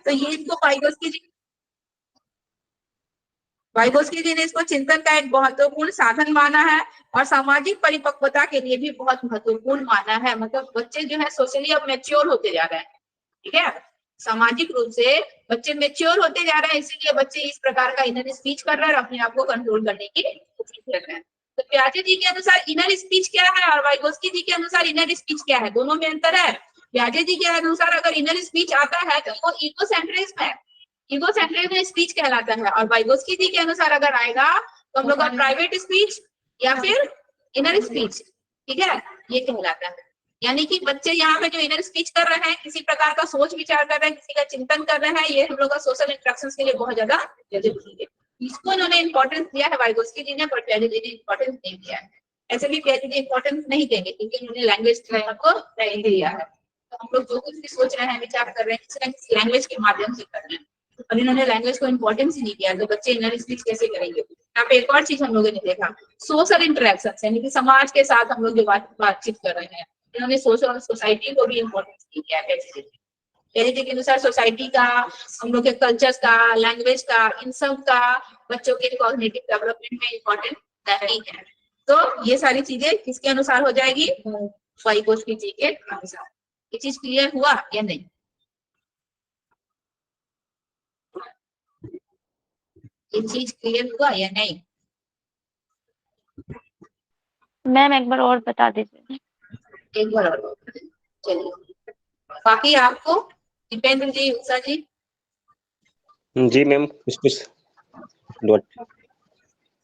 तो ये इसको वाइगोस्की जी ने इसको चिंतन का एक महत्वपूर्ण साधन माना है और सामाजिक परिपक्वता के लिए भी बहुत महत्वपूर्ण माना है। मतलब बच्चे जो है सोशली अब मैच्योर होते जा रहे हैं, ठीक है, सामाजिक रूप से बच्चे मैच्योर होते जा रहे हैं, इसीलिए बच्चे इस प्रकार का इनर स्पीच कर रहे हैं और अपने आप को कंट्रोल करने की कोशिश कर रहे हैं। तो प्याजे जी के अनुसार इनर स्पीच क्या है और वाइगोस्की जी के अनुसार इनर स्पीच क्या है, दोनों में अंतर है। प्याजे जी के अनुसार अगर इनर स्पीच आता है तो वो ईगोसेंट्रिज्म है, ईगोसेंट्रिज्म स्पीच कहलाता है। और वाइगोस्की जी के अनुसार अगर आएगा तो हम लोग का प्राइवेट स्पीच या फिर इनर स्पीच, ठीक है, ये कहलाता है। यानी कि बच्चे यहाँ पे जो इनर स्पीच कर रहे हैं, किसी प्रकार का सोच विचार कर रहे हैं, किसी का चिंतन कर रहे हैं, ये हम लोग का सोशल इंटरेक्शन के लिए बहुत ज्यादा जरूरी है। इसको इन्होंने इंपॉर्टेंस दिया है वाइगोस्की जी ने, पर प्याजे जी ने इंपॉर्टेंस नहीं दिया है। ऐसे भी प्याजे जी इंपॉर्टेंस नहीं देंगे क्योंकि उन्होंने लैंग्वेज को नहीं दिया है। तो हम लोग जो कुछ भी सोच रहे हैं, विचार कर रहे हैं, किसी न किसी लैंग्वेज के माध्यम से कर रहे हैं, और इन्होंने लैंग्वेज को इंपॉर्टेंस ही नहीं दिया, तो बच्चे इनर स्पीच कैसे करेंगे। यहाँ पे एक और चीज हम लोगों ने देखा, सोशल इंटरेक्शन, यानी कि समाज के साथ हम लोग जो बातचीत कर रहे हैं, इन्होंने सोशल सोसाइटी को भी इम्पोर्टेंस दी है। प्याजे के अनुसार सोसाइटी का, हम लोग के कल्चर्स का, लैंग्वेज का, इन सब का बच्चों के कॉग्निटिव डेवलपमेंट में इम्पोर्टेंट नहीं है। तो ये सारी चीजें किसके अनुसार हो जाएगी, वाइगोस्की जी के अनुसार। ये चीज क्लियर हुआ या नहीं? ये चीज क्लियर हुआ या नहीं? मैम एक बार और बता दीजिए। एक बार और चलिए, बाकी आपको दीपेंद्र जी, उषा जी? जी मैम, कुछ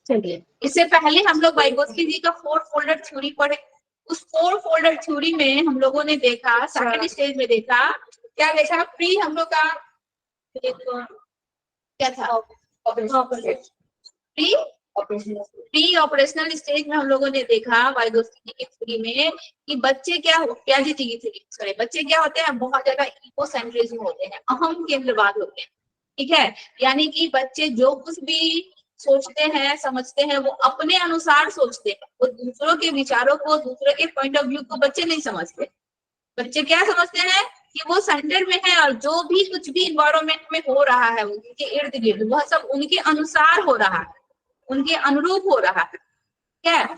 चलिए, इससे पहले हम लोग वाइगोस्की जी का 4 फोल्डर थ्योरी पढ़े। उस 4 फोल्डर थ्योरी में हम लोगों ने देखा, सेकंड स्टेज में देखा, क्या देखा, प्री हम लोग का क्या था, प्री ऑपरेशनल स्टेज में हम लोगों ने देखा वाइगोस्की जी की थ्योरी में कि बच्चे क्या, प्याजे जी की थ्योरी, सॉरी, बच्चे क्या होते हैं, बहुत ज्यादा इगोसेंट्रिज्म होते हैं, अहम केंद्रवाद होते हैं, ठीक है। यानी कि बच्चे जो कुछ भी सोचते हैं, समझते हैं, वो अपने अनुसार सोचते हैं, वो दूसरों के विचारों को, दूसरों के पॉइंट ऑफ व्यू को बच्चे नहीं समझते। बच्चे क्या समझते हैं कि वो सेंटर में है और जो भी कुछ भी इन्वायरमेंट में हो रहा है उनके इर्द गिर्द, वह सब उनके अनुसार हो रहा है, उनके अनुरूप हो रहा है। क्या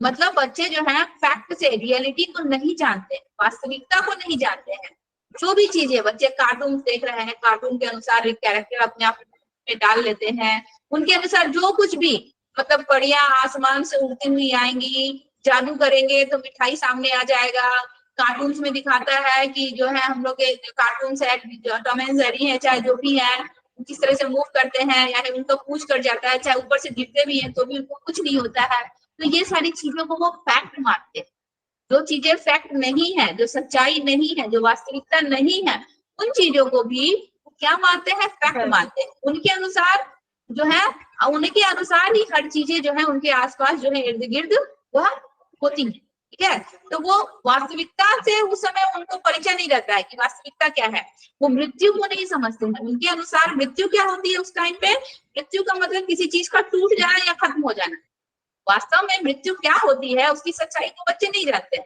मतलब, बच्चे जो है फैक्ट से, रियलिटी को नहीं जानते, वास्तविकता को नहीं जानते हैं। जो भी चीजें, बच्चे कार्टून देख रहे हैं, कार्टून के अनुसार एक कैरेक्टर अपने आप में डाल लेते हैं, उनके अनुसार जो कुछ भी, मतलब परियां आसमान से उड़ती हुई आएंगी, जादू करेंगे तो मिठाई सामने आ जाएगा। कार्टून्स में दिखाता है कि जो है हम लोग के कार्टून है, टॉम एंड जेरी है, चाहे जो भी है, किस तरह से मूव करते हैं, यानी उनको पूछ कर जाता है, चाहे ऊपर से गिरते भी हैं तो भी उनको कुछ नहीं होता है। तो ये सारी चीजों को वो फैक्ट मानते हैं। जो चीजें फैक्ट नहीं है, जो सच्चाई नहीं है, जो वास्तविकता नहीं है, उन चीजों को भी क्या मानते हैं, फैक्ट मानते हैं। उनके अनुसार जो है, उनके अनुसार ही हर चीजें जो है उनके आसपास जो है इर्द गिर्द वह होती है, ठीक है। तो वो वास्तविकता से उस समय उनको परिचय नहीं रहता है कि वास्तविकता क्या है, वो मृत्यु को नहीं समझते हैं। उनके अनुसार मृत्यु क्या होती है उस टाइम पे, मृत्यु का मतलब किसी चीज का टूट जाना या खत्म हो जाना। वास्तव में मृत्यु क्या होती है उसकी सच्चाई को बच्चे नहीं जानते हैं।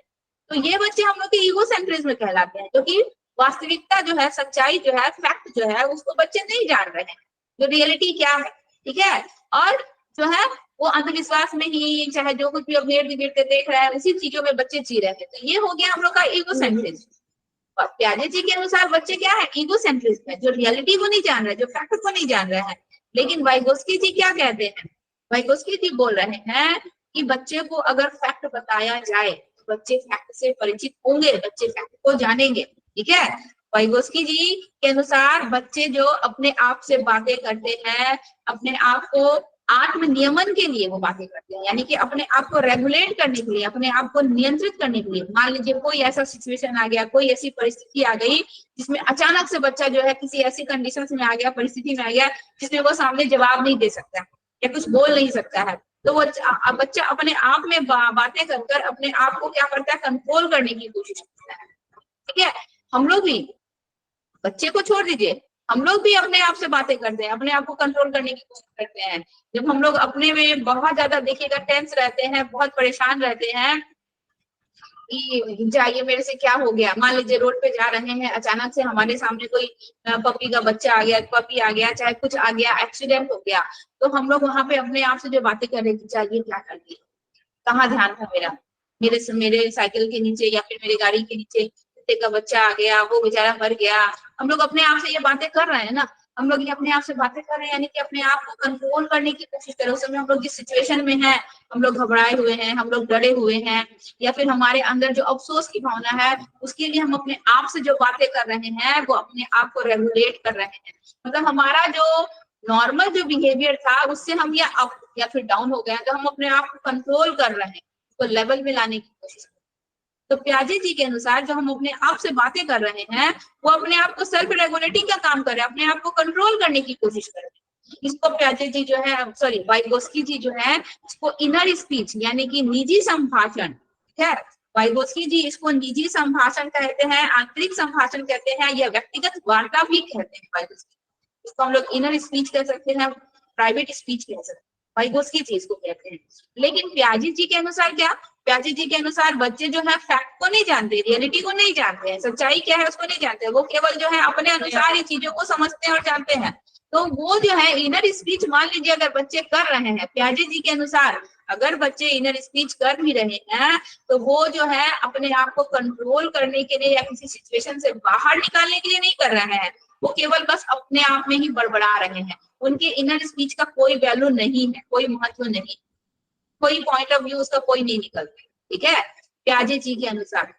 तो ये बच्चे हम लोग के ईगोसेंट्रिज्म कहलाते हैं, क्योंकि वास्तविकता जो है, सच्चाई जो है, फैक्ट जो है, उसको बच्चे नहीं जान रहे हैं, जो रियलिटी क्या है, ठीक है। और जो है वो अंधविश्वास में ही, चाहे जो कुछ भी अब इर्द गिर्द देख रहे हैं, उसी चीजों में बच्चे जी रहे हैं। तो ये हो गया हम लोग का ईगोसेंट्रिज्म। प्याजे जी के अनुसार बच्चे क्या है, ईगोसेंट्रिज्म है, जो रियलिटी को नहीं जान रहे, जो फैक्ट को नहीं जान रहे हैं। लेकिन वाइगोस्की जी क्या कहते हैं, वाइगोस्की जी बोल रहे हैं कि बच्चे को अगर फैक्ट बताया जाए तो बच्चे फैक्ट से परिचित होंगे, बच्चे फैक्ट को जानेंगे, ठीक है। वाइगोस्की जी के अनुसार बच्चे जो अपने आप से बातें करते हैं, अपने आप को आत्म नियमन के लिए वो बातें करते हैं, यानी कि अपने आप को रेगुलेट करने के लिए, अपने आप को नियंत्रित करने के लिए। मान लीजिए कोई ऐसा सिचुएशन आ गया, कोई ऐसी परिस्थिति आ गई जिसमें अचानक से बच्चा जो है किसी ऐसी कंडीशन में आ गया, परिस्थिति में आ गया जिसमें वो सामने जवाब नहीं दे सकता या कुछ बोल नहीं सकता है, तो वो बच्चा अपने आप में बातें कर अपने आप को क्या करता है, कंट्रोल करने की कोशिश करता है, ठीक है। हम लोग भी, बच्चे को छोड़ दीजिए, हम लोग भी अपने आप से बातें करते हैं, अपने आप को कंट्रोल करने की कोशिश करते हैं। जब हम लोग अपने में बहुत ज्यादा देखिएगा टेंस रहते हैं, बहुत परेशान रहते हैं, जाइए मेरे से क्या हो गया, मान लीजिए रोड पे जा रहे हैं, अचानक से हमारे सामने कोई पपी का बच्चा आ गया, पपी आ गया, चाहे कुछ आ गया, एक्सीडेंट हो गया, तो हम लोग वहां पे अपने आप से जो बातें कर रहे थे, चाहिए क्या कर दिए, कहाँ ध्यान था मेरा, मेरे साइकिल के नीचे या फिर मेरी गाड़ी के नीचे कुत्ते का बच्चा आ गया, वो बेचारा मर गया। हम लोग अपने आप से ये बातें कर रहे हैं ना, हम लोग ये अपने आप से बातें कर रहे हैं, यानी कि अपने आप को कंट्रोल करने की कोशिश करें। उस समय हम लोग जिस सिचुएशन में है, हम लोग घबराए हुए हैं, हम लोग डरे हुए हैं, या फिर हमारे अंदर जो अफसोस की भावना है, उसके लिए हम अपने आप से जो बातें कर रहे हैं, वो अपने आप को रेगुलेट कर रहे हैं। मतलब हमारा जो नॉर्मल जो बिहेवियर था, उससे हम या अप या फिर डाउन हो गए, तो हम अपने आप को कंट्रोल कर रहे हैं, तो लेवल में लाने की कोशिश करें। तो प्याजे जी के अनुसार जो हम अपने आप से बातें कर रहे हैं, वो अपने आप को सेल्फ रेगुलेटिंग का काम कर रहे हैं, अपने आप को कंट्रोल करने की कोशिश कर रहे हैं। इसको प्याजे जी जो है, सॉरी वाइगोस्की जी जो है, इसको इनर स्पीच यानी कि निजी संभाषण, ठीक है, वाइगोस्की जी इसको निजी संभाषण कहते हैं, आंतरिक संभाषण कहते हैं, या व्यक्तिगत वार्ता भी कहते हैं वाइगोस्की। इसको हम लोग इनर स्पीच कह सकते हैं, प्राइवेट स्पीच कह सकते हैं, वाइगोस्की जी इसको कहते हैं। लेकिन प्याजे जी के अनुसार क्या, प्याजे जी के अनुसार बच्चे जो है फैक्ट को नहीं जानते, रियलिटी को नहीं जानते हैं, सच्चाई क्या है उसको नहीं जानते, वो केवल जो है अपने अनुसार ही चीजों को समझते हैं और जानते हैं। तो वो जो है इनर स्पीच, मान लीजिए अगर बच्चे कर रहे हैं, प्याजे जी के अनुसार अगर बच्चे इनर स्पीच कर भी रहे हैं, तो वो जो है अपने आप को कंट्रोल करने के लिए या किसी सिचुएशन से बाहर निकालने के लिए नहीं कर रहे हैं, वो केवल बस अपने आप में ही बड़बड़ा रहे हैं। उनके इनर स्पीच का कोई वैल्यू नहीं है, कोई महत्व नहीं, कोई पॉइंट ऑफ व्यू उसका कोई नहीं निकलता, ठीक है। प्याजे जी के अनुसार,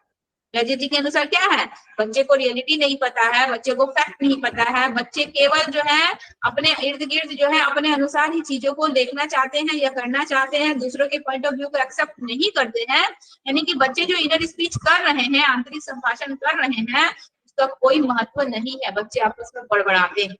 प्याजे जी के अनुसार क्या है, बच्चे को रियलिटी नहीं पता है, बच्चे को फैक्ट नहीं पता है, बच्चे केवल जो है अपने इर्द गिर्द जो है अपने अनुसार ही चीजों को देखना चाहते हैं या करना चाहते हैं, दूसरों के पॉइंट ऑफ व्यू को एक्सेप्ट नहीं करते हैं। यानी कि बच्चे जो इनर स्पीच कर रहे हैं, आंतरिक संभाषण कर रहे हैं, उसका कोई महत्व नहीं है, बच्चे आपस में बड़बड़ाते हैं,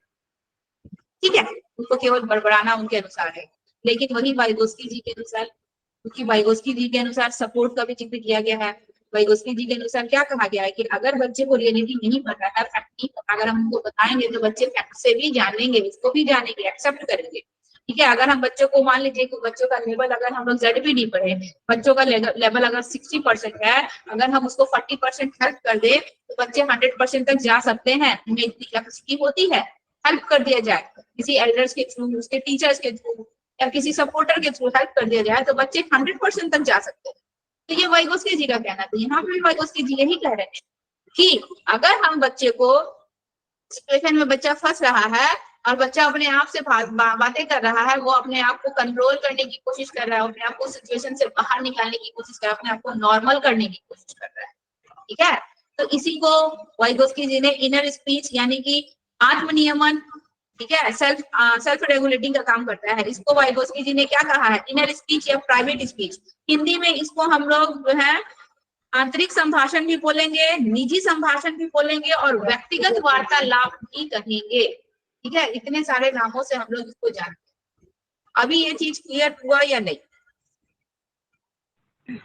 ठीक है, उनको केवल बड़बड़ाना उनके अनुसार है। लेकिन वही वाइगोस्की जी के अनुसार, क्योंकि वाइगोस्की जी के अनुसार सपोर्ट का भी जिक्र किया गया है। वाइगोस्की जी के अनुसार क्या कहा गया है कि अगर बच्चे को रियलिटी नहीं पता है, फैक्ट नहीं पता, अगर हम उनको बताएंगे तो बच्चे फैक्ट से भी जानेंगे, इसको भी जानेंगे, एक्सेप्ट करेंगे, ठीक है। अगर हम बच्चों को मान लीजिए कि बच्चों का लेवल, अगर हम लोग ZPD पढ़े, बच्चों का लेवल अगर 60% है, अगर हम उसको 40% हेल्प कर दे, तो बच्चे 100% तक जा सकते हैं। उन्हें इतनी कैपेसिटी होती है, हेल्प कर दिया जाए किसी एल्डर्स के थ्रू, उसके टीचर्स के थ्रू, या किसी सपोर्टर के थ्रू हेल्प कर दिया जाए, तो बच्चे 100% तक जा सकते हैं। तो ये वाइगोस्की जी का कहना था। यहाँ पे भी वाइगोस्की जी यही कह रहे हैं कि अगर हम बच्चे को सिचुएशन में, बच्चा फंस रहा है और बच्चा अपने आप से बातें कर रहा है, वो अपने आप को कंट्रोल करने की कोशिश कर रहा है, अपने आप को सिचुएशन से बाहर निकालने की कोशिश कर रहा है, अपने आप को नॉर्मल करने की कोशिश कर रहा है, ठीक है। तो इसी को वाइगोस्की जी ने इनर स्पीच यानी कि आत्मनियमन, ठीक है, सेल्फ रेगुलेटिंग का काम करता है। इसको वाइगोस्की जी ने क्या कहा है, इनर स्पीच या प्राइवेट स्पीच। हिंदी में इसको हम लोग जो है आंतरिक संभाषण भी बोलेंगे, निजी संभाषण भी बोलेंगे, और व्यक्तिगत वार्तालाप भी कहेंगे, ठीक है। इतने सारे नामों से हम लोग इसको जानते हैं। अभी ये चीज क्लियर हुआ या नहीं?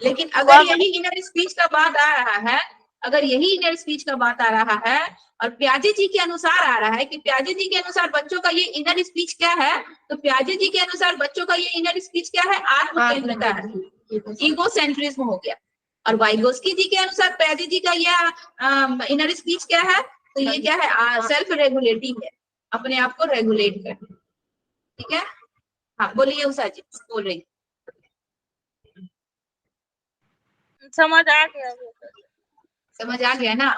लेकिन अगर यही इनर स्पीच का बात आ रहा है, अगर यही इनर स्पीच का बात आ रहा है और प्याजे जी के अनुसार आ रहा है कि प्याजे जी के अनुसार बच्चों का ये इनर स्पीच क्या है, तो प्याजे जी के अनुसार बच्चों का ये इनर स्पीच क्या है, आत्मकेंद्रता है, ईगो सेंट्रिज्म हो गया। और वाइगोस्की जी के अनुसार प्याजे जी का यह इनर स्पीच क्या है, तो ये क्या है, सेल्फ रेगुलेटिंग है, अपने आप को रेगुलेट करना, ठीक है। हाँ बोलिए उषा जी, बोल रही। समझ आ गया, समझ आ गया ना?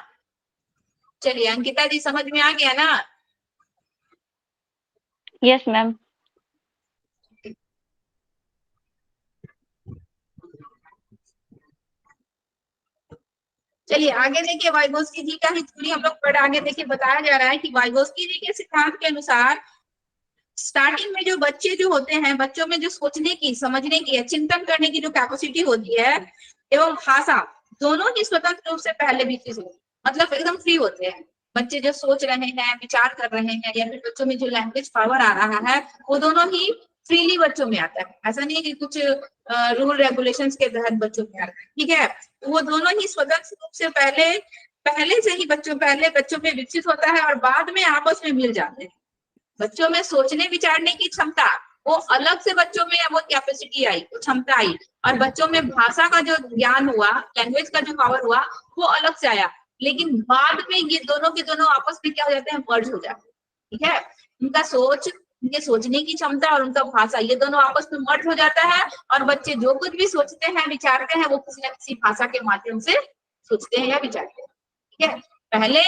चलिए अंकिता जी, समझ में आ गया ना? Yes ma'am. चलिए आगे देखिए, वाइगोस्की जी का ही थ्योरी हम लोग पढ़, आगे देखिए बताया जा रहा है कि वाइगोस्की जी के सिद्धांत के अनुसार स्टार्टिंग में जो बच्चे जो होते हैं, बच्चों में जो सोचने की, समझने की, चिंतन करने की जो कैपेसिटी होती है एवं भाषा, दोनों ही स्वतंत्र रूप से पहले विकसित होती है, मतलब एकदम फ्री होते हैं बच्चे, जो सोच रहे हैं, विचार कर रहे हैं, या फिर बच्चों में जो लैंग्वेज पावर आ रहा है, वो दोनों ही फ्रीली बच्चों में आता है। ऐसा नहीं है कि कुछ रूल रेगुलेशंस के तहत बच्चों में आता है, ठीक है। वो दोनों ही स्वतंत्र रूप से पहले से ही बच्चों में विकसित होता है और बाद में आपस में मिल जाते हैं। बच्चों में सोचने विचारने की क्षमता वो अलग से बच्चों में वो कैपेसिटी आई, वो क्षमता आई, और बच्चों में भाषा का जो ज्ञान हुआ, लैंग्वेज का जो पावर हुआ, वो अलग से आया। लेकिन बाद में ये दोनों के दोनों आपस में क्या हो जाते हैं, मर्ज हो जाते हैं। ठीक है, उनका सोच, उनके सोचने की क्षमता और उनका भाषा, ये दोनों आपस में मर्ज हो जाता है, और बच्चे जो कुछ भी सोचते हैं, विचारते हैं, वो किसी न किसी भाषा के माध्यम से सोचते हैं या विचारते हैं। ठीक है, पहले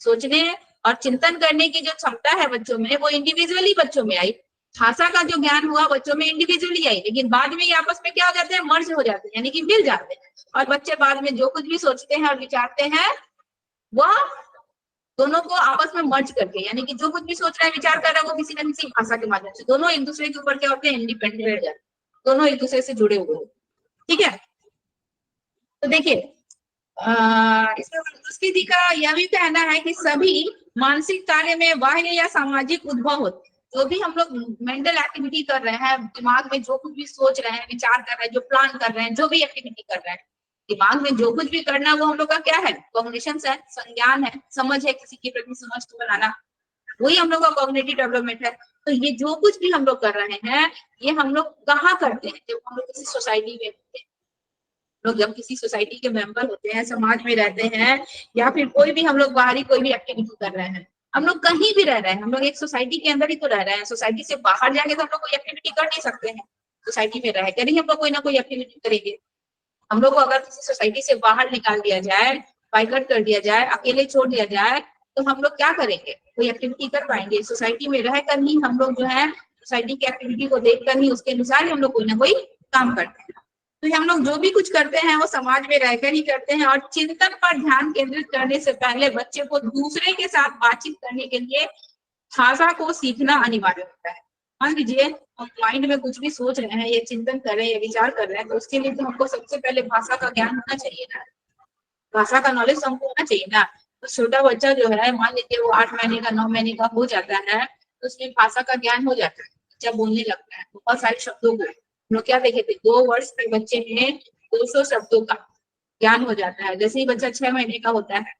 सोचने और चिंतन करने की जो क्षमता है बच्चों में, वो इंडिविजुअली बच्चों में आई। भाषा का जो ज्ञान हुआ बच्चों में इंडिविजुअली आई, लेकिन बाद में ये आपस में क्या हो जाते हैं, मर्ज हो जाते हैं, यानी कि मिल जाते हैं, और बच्चे बाद में जो कुछ भी सोचते हैं और विचारते हैं, वह दोनों को आपस में मर्ज करके, यानी कि जो कुछ भी सोच रहा है, विचार कर रहा है, वो किसी न किसी भाषा के माध्यम से, दोनों एक दूसरे के ऊपर क्या होते हैं, इंडिपेंडेंट रह जाते हैं, दोनों एक दूसरे से जुड़े हुए। ठीक है, तो देखिए इसमें संस्कृति का यह भी कहना है कि सभी मानसिक कार्य में बाह्य या सामाजिक उद्भव होते हैं। जो भी हम लोग मेंटल एक्टिविटी कर रहे हैं, दिमाग में जो कुछ भी सोच रहे हैं, विचार कर रहे हैं, जो प्लान कर रहे हैं, जो भी एक्टिविटी कर रहे हैं, दिमाग में जो कुछ भी करना है, वो हम लोग का क्या है, कॉग्निशन है, संज्ञान है, समझ है, किसी के प्रति समझ को बनाना, वही हम लोग का कॉग्निटिव डेवलपमेंट है। तो ये जो कुछ भी हम लोग कर रहे हैं, ये हम लोग कहाँ करते हैं, जब हम लोग किसी सोसाइटी में होते हैं, लोग जब किसी सोसाइटी के मेंबर होते हैं, समाज में रहते हैं, या फिर कोई भी हम लोग बाहरी कोई भी एक्टिविटी कर रहे हैं, हम लोग कहीं भी रह रहे हैं, हम लोग एक सोसाइटी के अंदर ही तो रह रहे हैं, सोसाइटी से बाहर जाके तो हम लोग कोई एक्टिविटी कर नहीं सकते हैं। सोसाइटी में रह कर ही हम लोग कोई ना कोई एक्टिविटी करेंगे। हम लोग को अगर किसी सोसाइटी से बाहर निकाल दिया जाए, बाइकआउट कर दिया जाए, अकेले छोड़ दिया जाए, तो हम लोग क्या करेंगे, कोई एक्टिविटी कर पाएंगे? सोसाइटी में रहकर ही हम लोग जो है सोसाइटी की एक्टिविटी को देखकर ही उसके अनुसार ही हम लोग कोई ना कोई काम करते हैं। तो हम लोग जो भी कुछ करते हैं वो समाज में रहकर ही करते हैं, और चिंतन पर ध्यान केंद्रित करने से पहले बच्चे को दूसरे के साथ बातचीत करने के लिए भाषा को सीखना अनिवार्य होता है। मान लीजिए हम माइंड में कुछ भी सोच रहे हैं, ये चिंतन कर रहे हैं, विचार कर रहे हैं, तो उसके लिए तो हमको सबसे पहले भाषा का ज्ञान होना चाहिए ना, भाषा का नॉलेज हमको होना चाहिए ना। तो छोटा बच्चा जो है, मान लीजिए वो 8 महीने का 9 महीने का हो जाता है, तो उसमें भाषा का ज्ञान हो जाता है, बच्चा बोलने लगता है, बहुत सारे शब्दों को हम लोग क्या देखे थे, 2 वर्ष के बच्चे में 200 शब्दों का ज्ञान हो जाता है। जैसे ही बच्चा 6 महीने का होता है,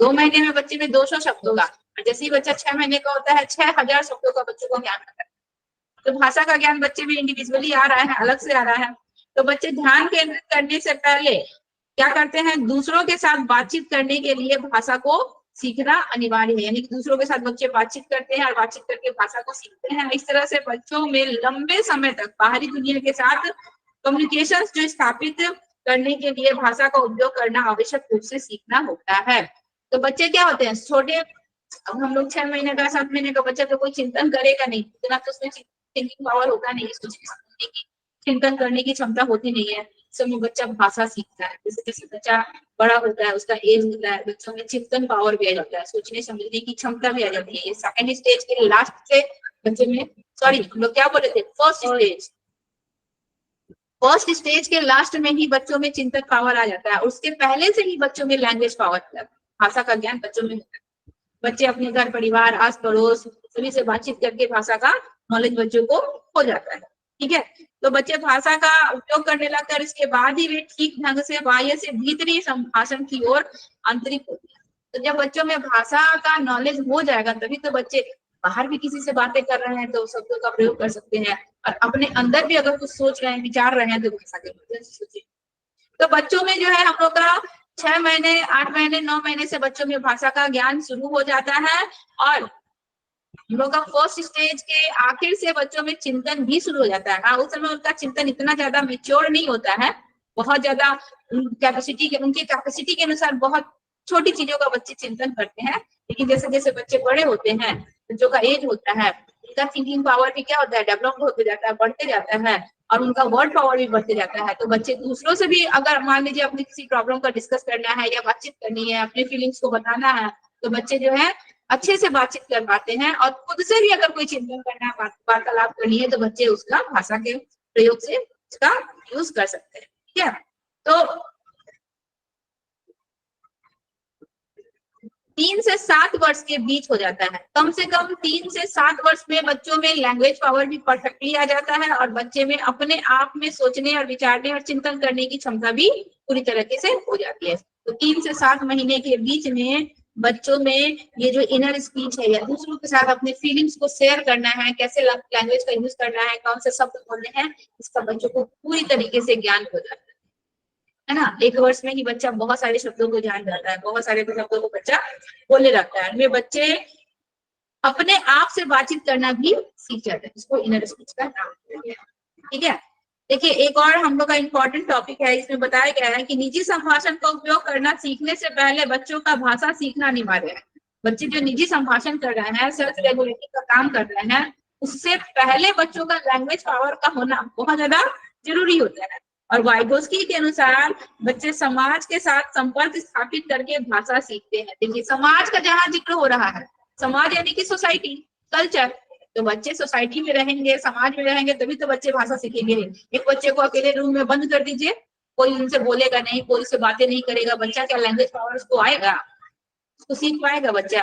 2 महीने में बच्चे में 200 शब्दों का, और जैसे ही बच्चा 6 महीने का होता है, 6000 शब्दों का बच्चों को ज्ञान होता है। तो भाषा का ज्ञान बच्चे में इंडिविजुअली आ रहा है, अलग से आ रहा है। तो बच्चे ध्यान केंद्रित करने से पहले क्या करते हैं, दूसरों के साथ बातचीत करने के लिए भाषा को सीखना अनिवार्य है, यानी कि दूसरों के साथ बच्चे बातचीत करते हैं और बातचीत करके भाषा को सीखते हैं। इस तरह से बच्चों में लंबे समय तक बाहरी दुनिया के साथ कम्युनिकेशन जो स्थापित करने के लिए भाषा का उपयोग करना आवश्यक रूप से सीखना होता है। तो बच्चे क्या होते हैं, छोटे, अब हम लोग 6 महीने का 7 महीने का बच्चा तो कोई चिंतन करेगा नहीं, इतना तो उसमें थिंकिंग पावर होता नहीं, सोचने समझने की, चिंतन करने की क्षमता होती नहीं है। समय बच्चा भाषा सीखता है, जैसे जैसे बच्चा बड़ा होता है, उसका एज होता है, बच्चों में चिंतन पावर भी आ जाता है, सोचने समझने की क्षमता भी आ जाती है। ये सेकंड स्टेज के लास्ट से बच्चे में, सॉरी हम लोग क्या बोल रहे थे, फर्स्ट स्टेज के लास्ट में ही बच्चों में चिंतन पावर आ जाता है। उसके पहले से ही बच्चों में लैंग्वेज पावर, भाषा का ज्ञान बच्चों में होता है। बच्चे अपने घर परिवार आस पड़ोस सभी से बातचीत करके भाषा का नॉलेज बच्चों को हो जाता है। ठीक है, तो बच्चे भाषा का उपयोग करने लगकर इसके बाद ही वे ठीक ढंग से बाह्य से भीतरी संभाषण की ओर आंतरिक होते हैं। तो जब बच्चों में भाषा का नॉलेज हो जाएगा, तभी तो बच्चे बाहर भी किसी से बातें कर रहे हैं तो शब्दों का प्रयोग कर सकते हैं, और अपने अंदर भी अगर कुछ सोच रहे हैं, विचार रहे हैं, तो भाषा के माध्यम से सोचिए। तो बच्चों में जो है हम लोग का 6 महीने 8 महीने 9 महीने से बच्चों में भाषा का ज्ञान शुरू हो जाता है, और हम लोग का फर्स्ट स्टेज के आखिर से बच्चों में चिंतन भी शुरू हो जाता है। हाँ, उस समय उनका चिंतन इतना ज्यादा मेच्योर नहीं होता है, बहुत ज्यादा उनकी कैपेसिटी के अनुसार बहुत छोटी चीजों का बच्चे चिंतन करते हैं। लेकिन जैसे जैसे बच्चे बड़े होते हैं, बच्चों का एज होता है, उनका थिंकिंग पावर भी क्या होता है, डेवलप होते जाता है, बढ़ते जाता है, और उनका वर्ड पावर भी बढ़ते जाता है। तो बच्चे दूसरों से भी, अगर मान लीजिए अपनी किसी प्रॉब्लम का डिस्कस करना है या बातचीत करनी है, अपने फीलिंग्स को बताना है, तो बच्चे जो है अच्छे से बातचीत कर पाते हैं। और खुद से भी अगर कोई चिंतन करना है, वार्तालाप करनी है, तो बच्चे उसका भाषा के प्रयोग से उसका यूज कर सकते हैं। ठीक है, तो 3 से 7 वर्ष के बीच हो जाता है, कम से कम 3 से 7 वर्ष में बच्चों में लैंग्वेज पावर भी परफेक्टली आ जाता है, और बच्चे में अपने आप में सोचने और विचारने और चिंतन करने की क्षमता भी पूरी तरीके से हो जाती है। तो 3 से 7 महीने के बीच में बच्चों में ये जो इनर स्पीच है या दूसरों के साथ अपने फीलिंग्स को शेयर करना है, कैसे लैंग्वेज का यूज करना है, कौन से शब्द बोलने हैं, इसका बच्चों को पूरी तरीके से ज्ञान हो जाता है ना। 1 वर्ष में ही बच्चा बहुत सारे शब्दों को जान जाता है, बहुत सारे शब्दों को बच्चा बोलने लगता है। वे बच्चे अपने आप से बातचीत करना भी सीख जाते हैं, इसको इनर स्पीच का नाम दिया गया है। ठीक है, देखिए एक और हम लोग का इम्पोर्टेंट टॉपिक है, इसमें बताया गया है कि निजी संभाषण का उपयोग करना सीखने से पहले बच्चों का भाषा सीखना अनिवार्य है। बच्चे जो निजी संभाषण कर रहे हैं, सेल्फ रेगुलेटिंग का काम कर रहे हैं, उससे पहले बच्चों का लैंग्वेज पावर का होना बहुत ज्यादा जरूरी होता है। और वाइगोस्की के अनुसार बच्चे समाज के साथ संपर्क स्थापित करके भाषा सीखते हैं। देखिए समाज का जहाँ जिक्र हो रहा है, समाज यानी कि सोसाइटी, कल्चर, तो बच्चे सोसाइटी में रहेंगे, समाज में रहेंगे, तभी तो बच्चे भाषा सीखेंगे। एक बच्चे को अकेले रूम में बंद कर दीजिए, कोई उनसे बोलेगा नहीं, कोई उससे बातें नहीं करेगा, बच्चा क्या लैंग्वेज पावर उसको आएगा, उसको सीख पाएगा बच्चा?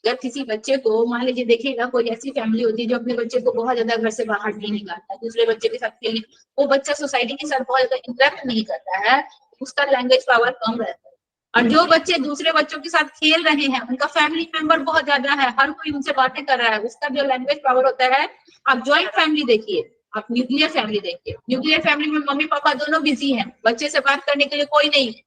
अगर किसी बच्चे को मान लीजिए, देखिएगा कोई ऐसी फैमिली होती है जो अपने बच्चे को बहुत ज्यादा घर से बाहर नहीं निकालता, दूसरे बच्चे के साथ खेलने, वो बच्चा सोसाइटी के साथ बहुत ज्यादा इंटरेक्ट नहीं करता है, उसका लैंग्वेज पावर कम रहता है। और जो बच्चे दूसरे बच्चों के साथ खेल रहे हैं, उनका फैमिली मेंबर बहुत ज्यादा है, हर कोई उनसे बातें कर रहा है, उसका जो लैंग्वेज पावर होता है। आप ज्वाइंट फैमिली देखिए, आप न्यूक्लियर फैमिली देखिए, न्यूक्लियर फैमिली में मम्मी पापा दोनों बिजी हैं, बच्चे से बात करने के लिए कोई नहीं है,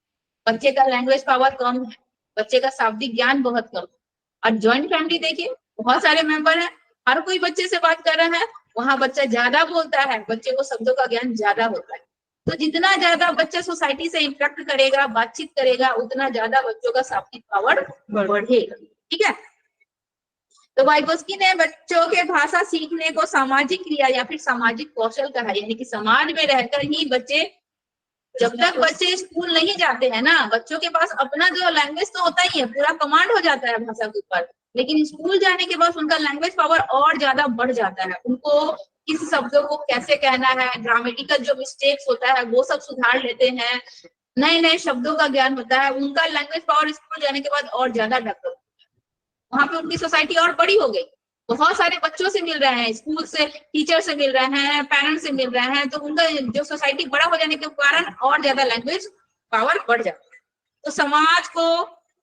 बच्चे का लैंग्वेज पावर कम है, बच्चे का शाब्दिक ज्ञान बहुत कम है। और ज्वाइंट फैमिली देखिए, बहुत सारे मेंबर हैं, हर कोई बच्चे से बात कर रहा है, वहां बच्चा ज्यादा बोलता है, बच्चे को शब्दों का ज्ञान ज्यादा होता है। तो जितना ज्यादा बच्चा सोसाइटी से इंटरेक्ट करेगा, बातचीत करेगा, उतना ज्यादा बच्चों का शाब्दिक पावर बढ़ेगा। ठीक है, तो वाइगोस्की ने बच्चों के भाषा सीखने को सामाजिक क्रिया या फिर सामाजिक कौशल कहा, यानी कि समाज में रहकर ही बच्चे, जब तक बच्चे स्कूल नहीं जाते हैं ना, बच्चों के पास अपना जो लैंग्वेज तो होता ही है, पूरा कमांड हो जाता है भाषा के ऊपर, लेकिन स्कूल जाने के बाद उनका लैंग्वेज पावर और ज्यादा बढ़ जाता है। उनको किस शब्दों को कैसे कहना है, ग्रामेटिकल जो मिस्टेक्स होता है वो सब सुधार लेते हैं, नए नए शब्दों का ज्ञान होता है, उनका लैंग्वेज पावर स्कूल जाने के बाद और ज्यादा डेवलप, वहां पे उनकी सोसाइटी और बड़ी हो गई, बहुत सारे बच्चों से मिल रहे हैं, स्कूल से, टीचर से मिल रहे हैं, पेरेंट्स से मिल रहे हैं, तो उनका जो सोसाइटी बड़ा हो जाने के कारण और ज्यादा लैंग्वेज पावर बढ़ जाता है। तो समाज को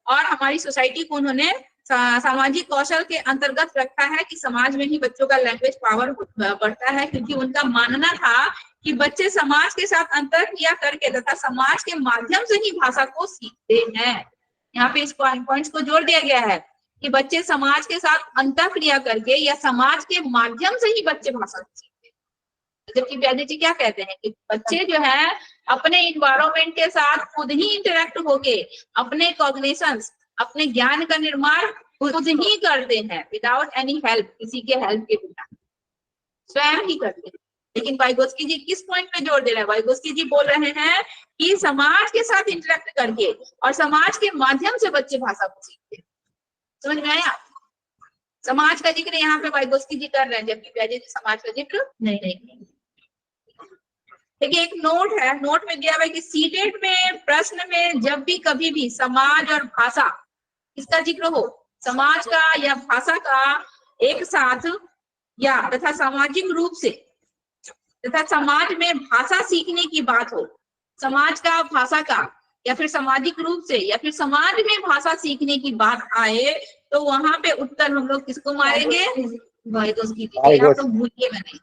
और हमारी सोसाइटी को उन्होंने सामाजिक कौशल के अंतर्गत रखा है कि समाज में ही बच्चों का लैंग्वेज पावर बढ़ता है, क्योंकि उनका मानना था कि बच्चे समाज के साथ अंतरक्रिया करके तथा समाज के माध्यम से ही भाषा को सीखते हैं। यहाँ पे इस पॉइंट्स को जोड़ दिया गया है कि बच्चे समाज के साथ अंतःक्रिया करके या समाज के माध्यम से ही बच्चे भाषा सीखते हैं। जबकि व्याधि जी क्या कहते हैं कि बच्चे जो है अपने इन्वायरमेंट के साथ खुद ही इंटरेक्ट होके अपने कॉग्निशंस, अपने ज्ञान का निर्माण खुद ही करते हैं, विदाउट एनी हेल्प, किसी के हेल्प के बिना स्वयं ही करते हैं। लेकिन वाइगोस्की जी किस पॉइंट में जोर दे रहे हैं? वाइगोस्की जी बोल रहे हैं कि समाज के साथ इंटरेक्ट करके और समाज के माध्यम से बच्चे भाषा को सीखते हैं। समझ में आया? समाज का जिक्र यहाँ पे वाइगोस्की जी कर रहे हैं, जबकि व्याधि जी समाज का जिक्र नहीं। देखिए एक नोट है, नोट में दिया हुआ है कि सीटेट में प्रश्न में जब भी कभी भी समाज और भाषा इसका जिक्र हो, समाज का या भाषा का एक साथ या तथा सामाजिक रूप से तथा समाज में भाषा सीखने की बात हो, समाज का, भाषा का, या फिर सामाजिक रूप से या फिर समाज में भाषा सीखने की बात आए, तो वहां पे उत्तर हम लोग किसको मारेंगे? वाइगोस्की जी। आप लोग भूलिएगा नहीं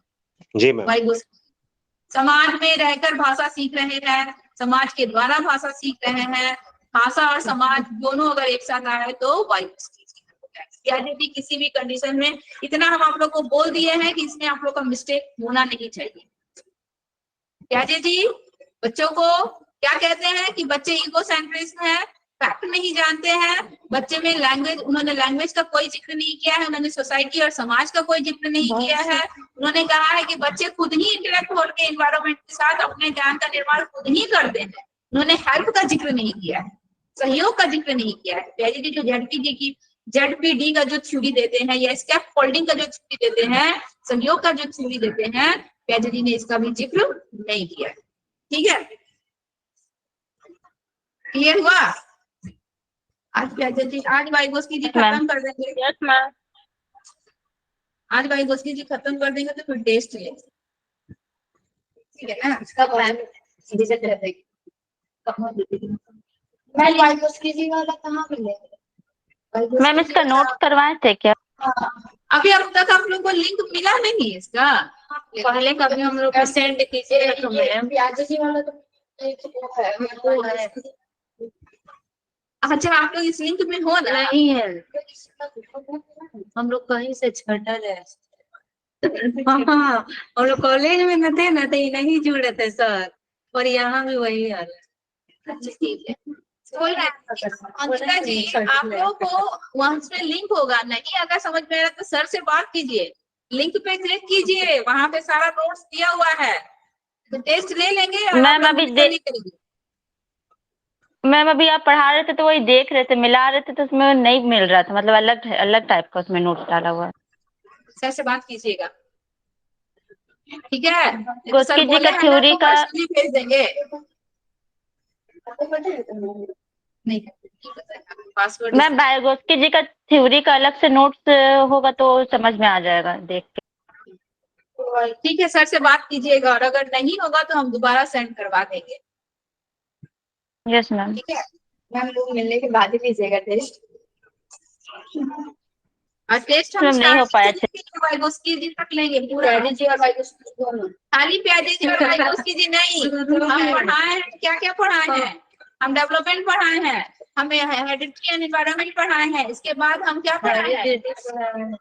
जी मैम। वाइगोस्की। समाज में रहकर भाषा सीख रहे हैं, समाज के द्वारा भाषा सीख रहे हैं, भाषा और समाज दोनों अगर एक साथ आए तो वाइगोस्की जी। यदि किसी भी कंडीशन में, इतना हम आप लोग को बोल दिए हैं कि इसमें आप लोग का मिस्टेक होना नहीं चाहिए। प्याजे जी बच्चों को क्या कहते हैं कि बच्चे इगो सेंट्रिस्ट है, फैक्ट नहीं जानते हैं, बच्चे में लैंग्वेज, उन्होंने लैंग्वेज का कोई जिक्र नहीं किया है, उन्होंने सोसाइटी और समाज का कोई जिक्र नहीं किया है। उन्होंने कहा है कि बच्चे खुद ही इंटरेक्ट होकर एनवायरनमेंट के साथ अपने ज्ञान का निर्माण खुद ही करते हैं। उन्होंने हेल्प का जिक्र नहीं किया है, सहयोग का जिक्र नहीं किया है। प्याजे जी जो ZPD का जो थ्योरी देते हैं या स्कैप फोल्डिंग का जो थ्योरी देते हैं, सहयोग का जो थ्योरी देते हैं, प्याजे जी ने इसका भी जिक्र नहीं किया। ठीक है, क्लियर हुआ? आज प्याजे जी, आज वाइगोस्की जी खत्म कर देंगे। Yes ma'am. आज वाइगोस्की जी खत्म कर देंगे तो फिर टेस्ट ले, ठीक है ना? इसका प्लान डिसाइड रहता है। मैं वाइगोस्की जी वाला कहाँ मिलेगा? मैम इसका नोट करवाए थे क्या? अभी अब तक आप लोग को लिंक मिला नहीं इसका? पहले कभी हम लोग को सेंड कीजिए तो मैम। अच्छा, आप लोग इस लिंक में हो ना? नहीं है, हम लोग कहीं से छटल है। हाँ, हम लोग कॉलेज में न थे ना, तो ये नहीं जुड़े थे सर, और यहाँ भी वही हाल है। अच्छा ठीक है, कोई नहीं। अंकिता जी, आप लोग को वहां पे लिंक होगा, नहीं अगर समझ में आ रहा तो सर से बात कीजिए, लिंक पे क्लिक कीजिए, वहां पे सारा नोट्स दिया हुआ है, तो टेस्ट ले लेंगे और मैम आप अभी लोग नहीं करेंगे। मैम अभी आप पढ़ा रहे थे तो वही देख रहे थे, मिला रहे थे तो उसमें नहीं मिल रहा था, मतलब अलग अलग टाइप का उसमें नोट डाला हुआ है। सर से बात कीजिएगा, ठीक है? तो गोस्की सर जी बोले का हैं थ्योरी तो का, पर्सनली भेज देंगे। नहीं पासवर्ड मैम गोस्की जी का थ्योरी का अलग से नोट्स होगा तो समझ में आ जाएगा देख के। ठीक है, सर से बात कीजिएगा और अगर नहीं होगा तो हम दोबारा सेंड करवा देंगे। Yes ma'am. ठीक है, मैम लोग मिलने के बाद ही लीजिएगा टेस्ट। और टेस्ट हम मैम नहीं हो पाया वाइगोस्की जी तक लेंगे पूरा, जी और वाइगोस्की दोनों, खाली प्याजी जी और वाइगोस्की जी नहीं। हम पढ़ाए हैं, क्या क्या पढ़ाए हैं? हम डेवलपमेंट पढ़ाए हैं, हमें हेरिडिटी एंड एनवायरनमेंट पढ़ाए हैं, इसके बाद हम क्या पढ़ाए हैं?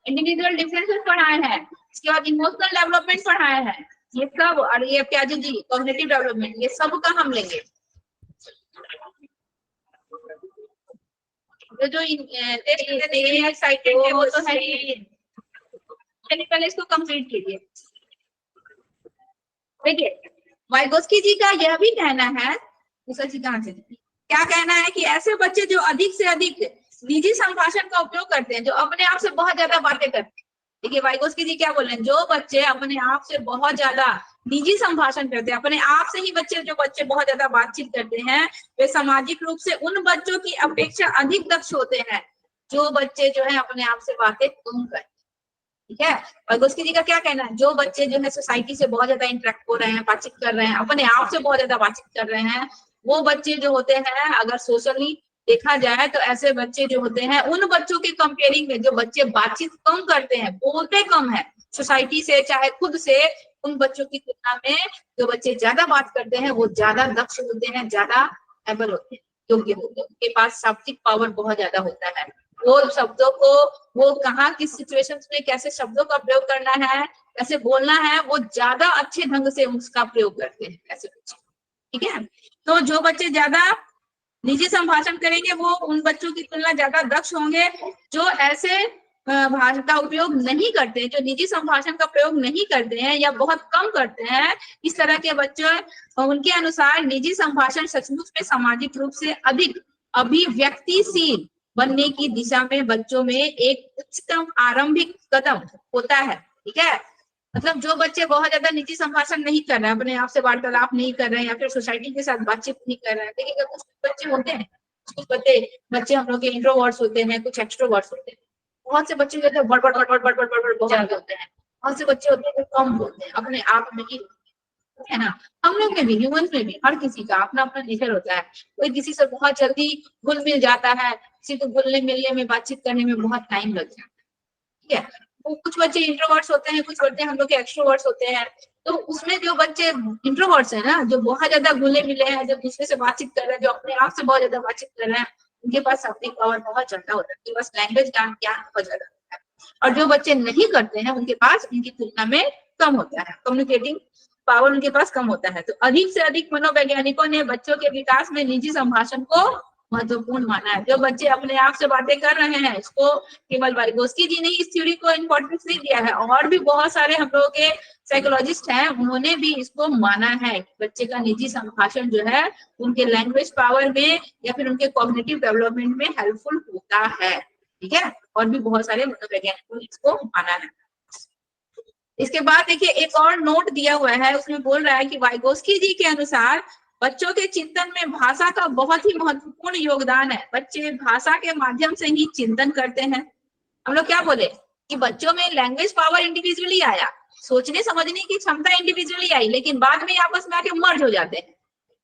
इंडिविजुअल डिफरेंसेस पढ़ाए हैं, इसके बाद इमोशनल डेवलपमेंट पढ़ाए हैं, ये सब। और ये प्याजी जी कॉग्निटिव डेवलपमेंट, ये सब का हम लेंगे। जो एक्साइटेड है वो तो है ही। चलिए पहले इसको कंप्लीट कीजिए। देखिए, वाइगोस्की जी का यह भी कहना है, दूसरा जी कहाँ से, क्या कहना है कि ऐसे बच्चे जो अधिक से अधिक निजी संभाषण का उपयोग करते हैं, जो अपने आप से बहुत ज्यादा बातें करते हैं। देखिए वाइगोस्की जी क्या बोल रहे हैं, जो बच्चे अपने आप से बहुत ज्यादा निजी संभाषण करते हैं, अपने आप से ही जो बच्चे बहुत ज्यादा बातचीत करते हैं, वे सामाजिक रूप से उन बच्चों की अपेक्षा अधिक दक्ष होते हैं जो बच्चे जो है अपने आप से बातें कम करते हैं। ठीक है, वाइगोस्की जी का क्या कहना है, जो बच्चे जो है सोसाइटी से बहुत ज्यादा इंटरेक्ट हो रहे हैं, बातचीत कर रहे हैं, अपने आप से बहुत ज्यादा बातचीत कर रहे हैं, वो बच्चे जो होते हैं, अगर सोशली देखा जाए तो ऐसे बच्चे जो होते हैं, उन बच्चों के कंपेयरिंग में जो बच्चे बातचीत कम करते हैं, बोलते कम है सोसाइटी से चाहे खुद से, उन बच्चों की तुलना में जो बच्चे ज्यादा बात करते हैं वो ज्यादा दक्ष होते हैं, ज्यादा एबल होते हैं, योग्य होते हैं, उनके पास शाब्दिक पावर बहुत ज्यादा होता है। वो शब्दों को, वो कहाँ किस सिचुएशंस में कैसे शब्दों का प्रयोग करना है, कैसे बोलना है, वो ज्यादा अच्छे ढंग से उसका प्रयोग करते हैं ऐसे बच्चे। ठीक है, तो जो बच्चे ज्यादा निजी संभाषण करेंगे वो उन बच्चों की तुलना ज्यादा दक्ष होंगे जो ऐसे भाषा का उपयोग नहीं करते, जो निजी संभाषण का प्रयोग नहीं करते हैं या बहुत कम करते हैं। इस तरह के बच्चे, उनके अनुसार निजी संभाषण सचमुच में सामाजिक रूप से अधिक अभिव्यक्तिशील बनने की दिशा में बच्चों में एक उच्चतम आरंभिक कदम होता है। ठीक है, मतलब जो बच्चे बहुत ज्यादा निजी संभाषण नहीं कर रहे हैं, अपने आप से वार्तालाप नहीं कर रहे हैं या फिर सोसाइटी के साथ बातचीत नहीं कर रहे हैं, देखिएगा कुछ बच्चे होते हैं, कुछ बच्चे हम लोग के इंट्रोवर्ट्स होते हैं, कुछ एक्सट्रोवर्ट्स होते हैं। बहुत से बच्चे जो है बड़ बहुत होते हैं, बहुत से बच्चे होते हैं जो कम होते हैं, अपने आप में ही, है ना। हम लोग में भी, ह्यूमंस में भी, हर किसी का अपना अपना नेचर होता है। कोई किसी से बहुत जल्दी घुल मिल जाता है, किसी को घुलने मिलने में, बातचीत करने में बहुत टाइम लग जाता है। ठीक है, वो कुछ बच्चे इंट्रोवर्ट्स होते हैं, कुछ बच्चे हम लोग के एक्सट्रोवर्ट्स होते हैं। तो उसमें जो बच्चे इंट्रोवर्ट्स है ना, जो बहुत ज्यादा घुले मिले हैं, जो दूसरे से बातचीत कर रहे हैं, जो अपने आप से बहुत ज्यादा बातचीत कर रहे हैं, उनके पास शाब्दिक पावर बहुत ज्यादा होता है, उनके पास लैंग्वेज ज्ञान बहुत ज्यादा होता है। और जो बच्चे नहीं करते हैं उनके पास उनकी तुलना में कम होता है, कम्युनिकेटिंग पावर उनके पास कम होता है। तो अधिक से अधिक मनोवैज्ञानिकों ने बच्चों के विकास में निजी संभाषण को महत्वपूर्ण माना है। जो बच्चे अपने आप से बातें कर रहे हैं, इसको केवल वाइगोस्की जी ने इस थ्योरी को इम्पोर्टेंस नहीं दिया है, और भी बहुत सारे हम लोगों के साइकोलॉजिस्ट हैं, उन्होंने भी इसको माना है कि बच्चे का निजी संभाषण जो है उनके लैंग्वेज पावर में या फिर उनके कॉग्निटिव डेवलपमेंट में हेल्पफुल होता है। ठीक है, और भी बहुत सारे मनोवैज्ञानिकों ने इसको माना है। इसके बाद देखिए एक और नोट दिया हुआ है, उसमें बोल रहा है कि वाइगोस्की जी के अनुसार बच्चों के चिंतन में भाषा का बहुत ही महत्वपूर्ण योगदान है। बच्चे भाषा के माध्यम से ही चिंतन करते हैं। हम लोग क्या बोले कि बच्चों में लैंग्वेज पावर इंडिविजुअली आया, सोचने समझने की क्षमता इंडिविजुअली आई, लेकिन बाद में आपस में आके मर्ज हो जाते हैं।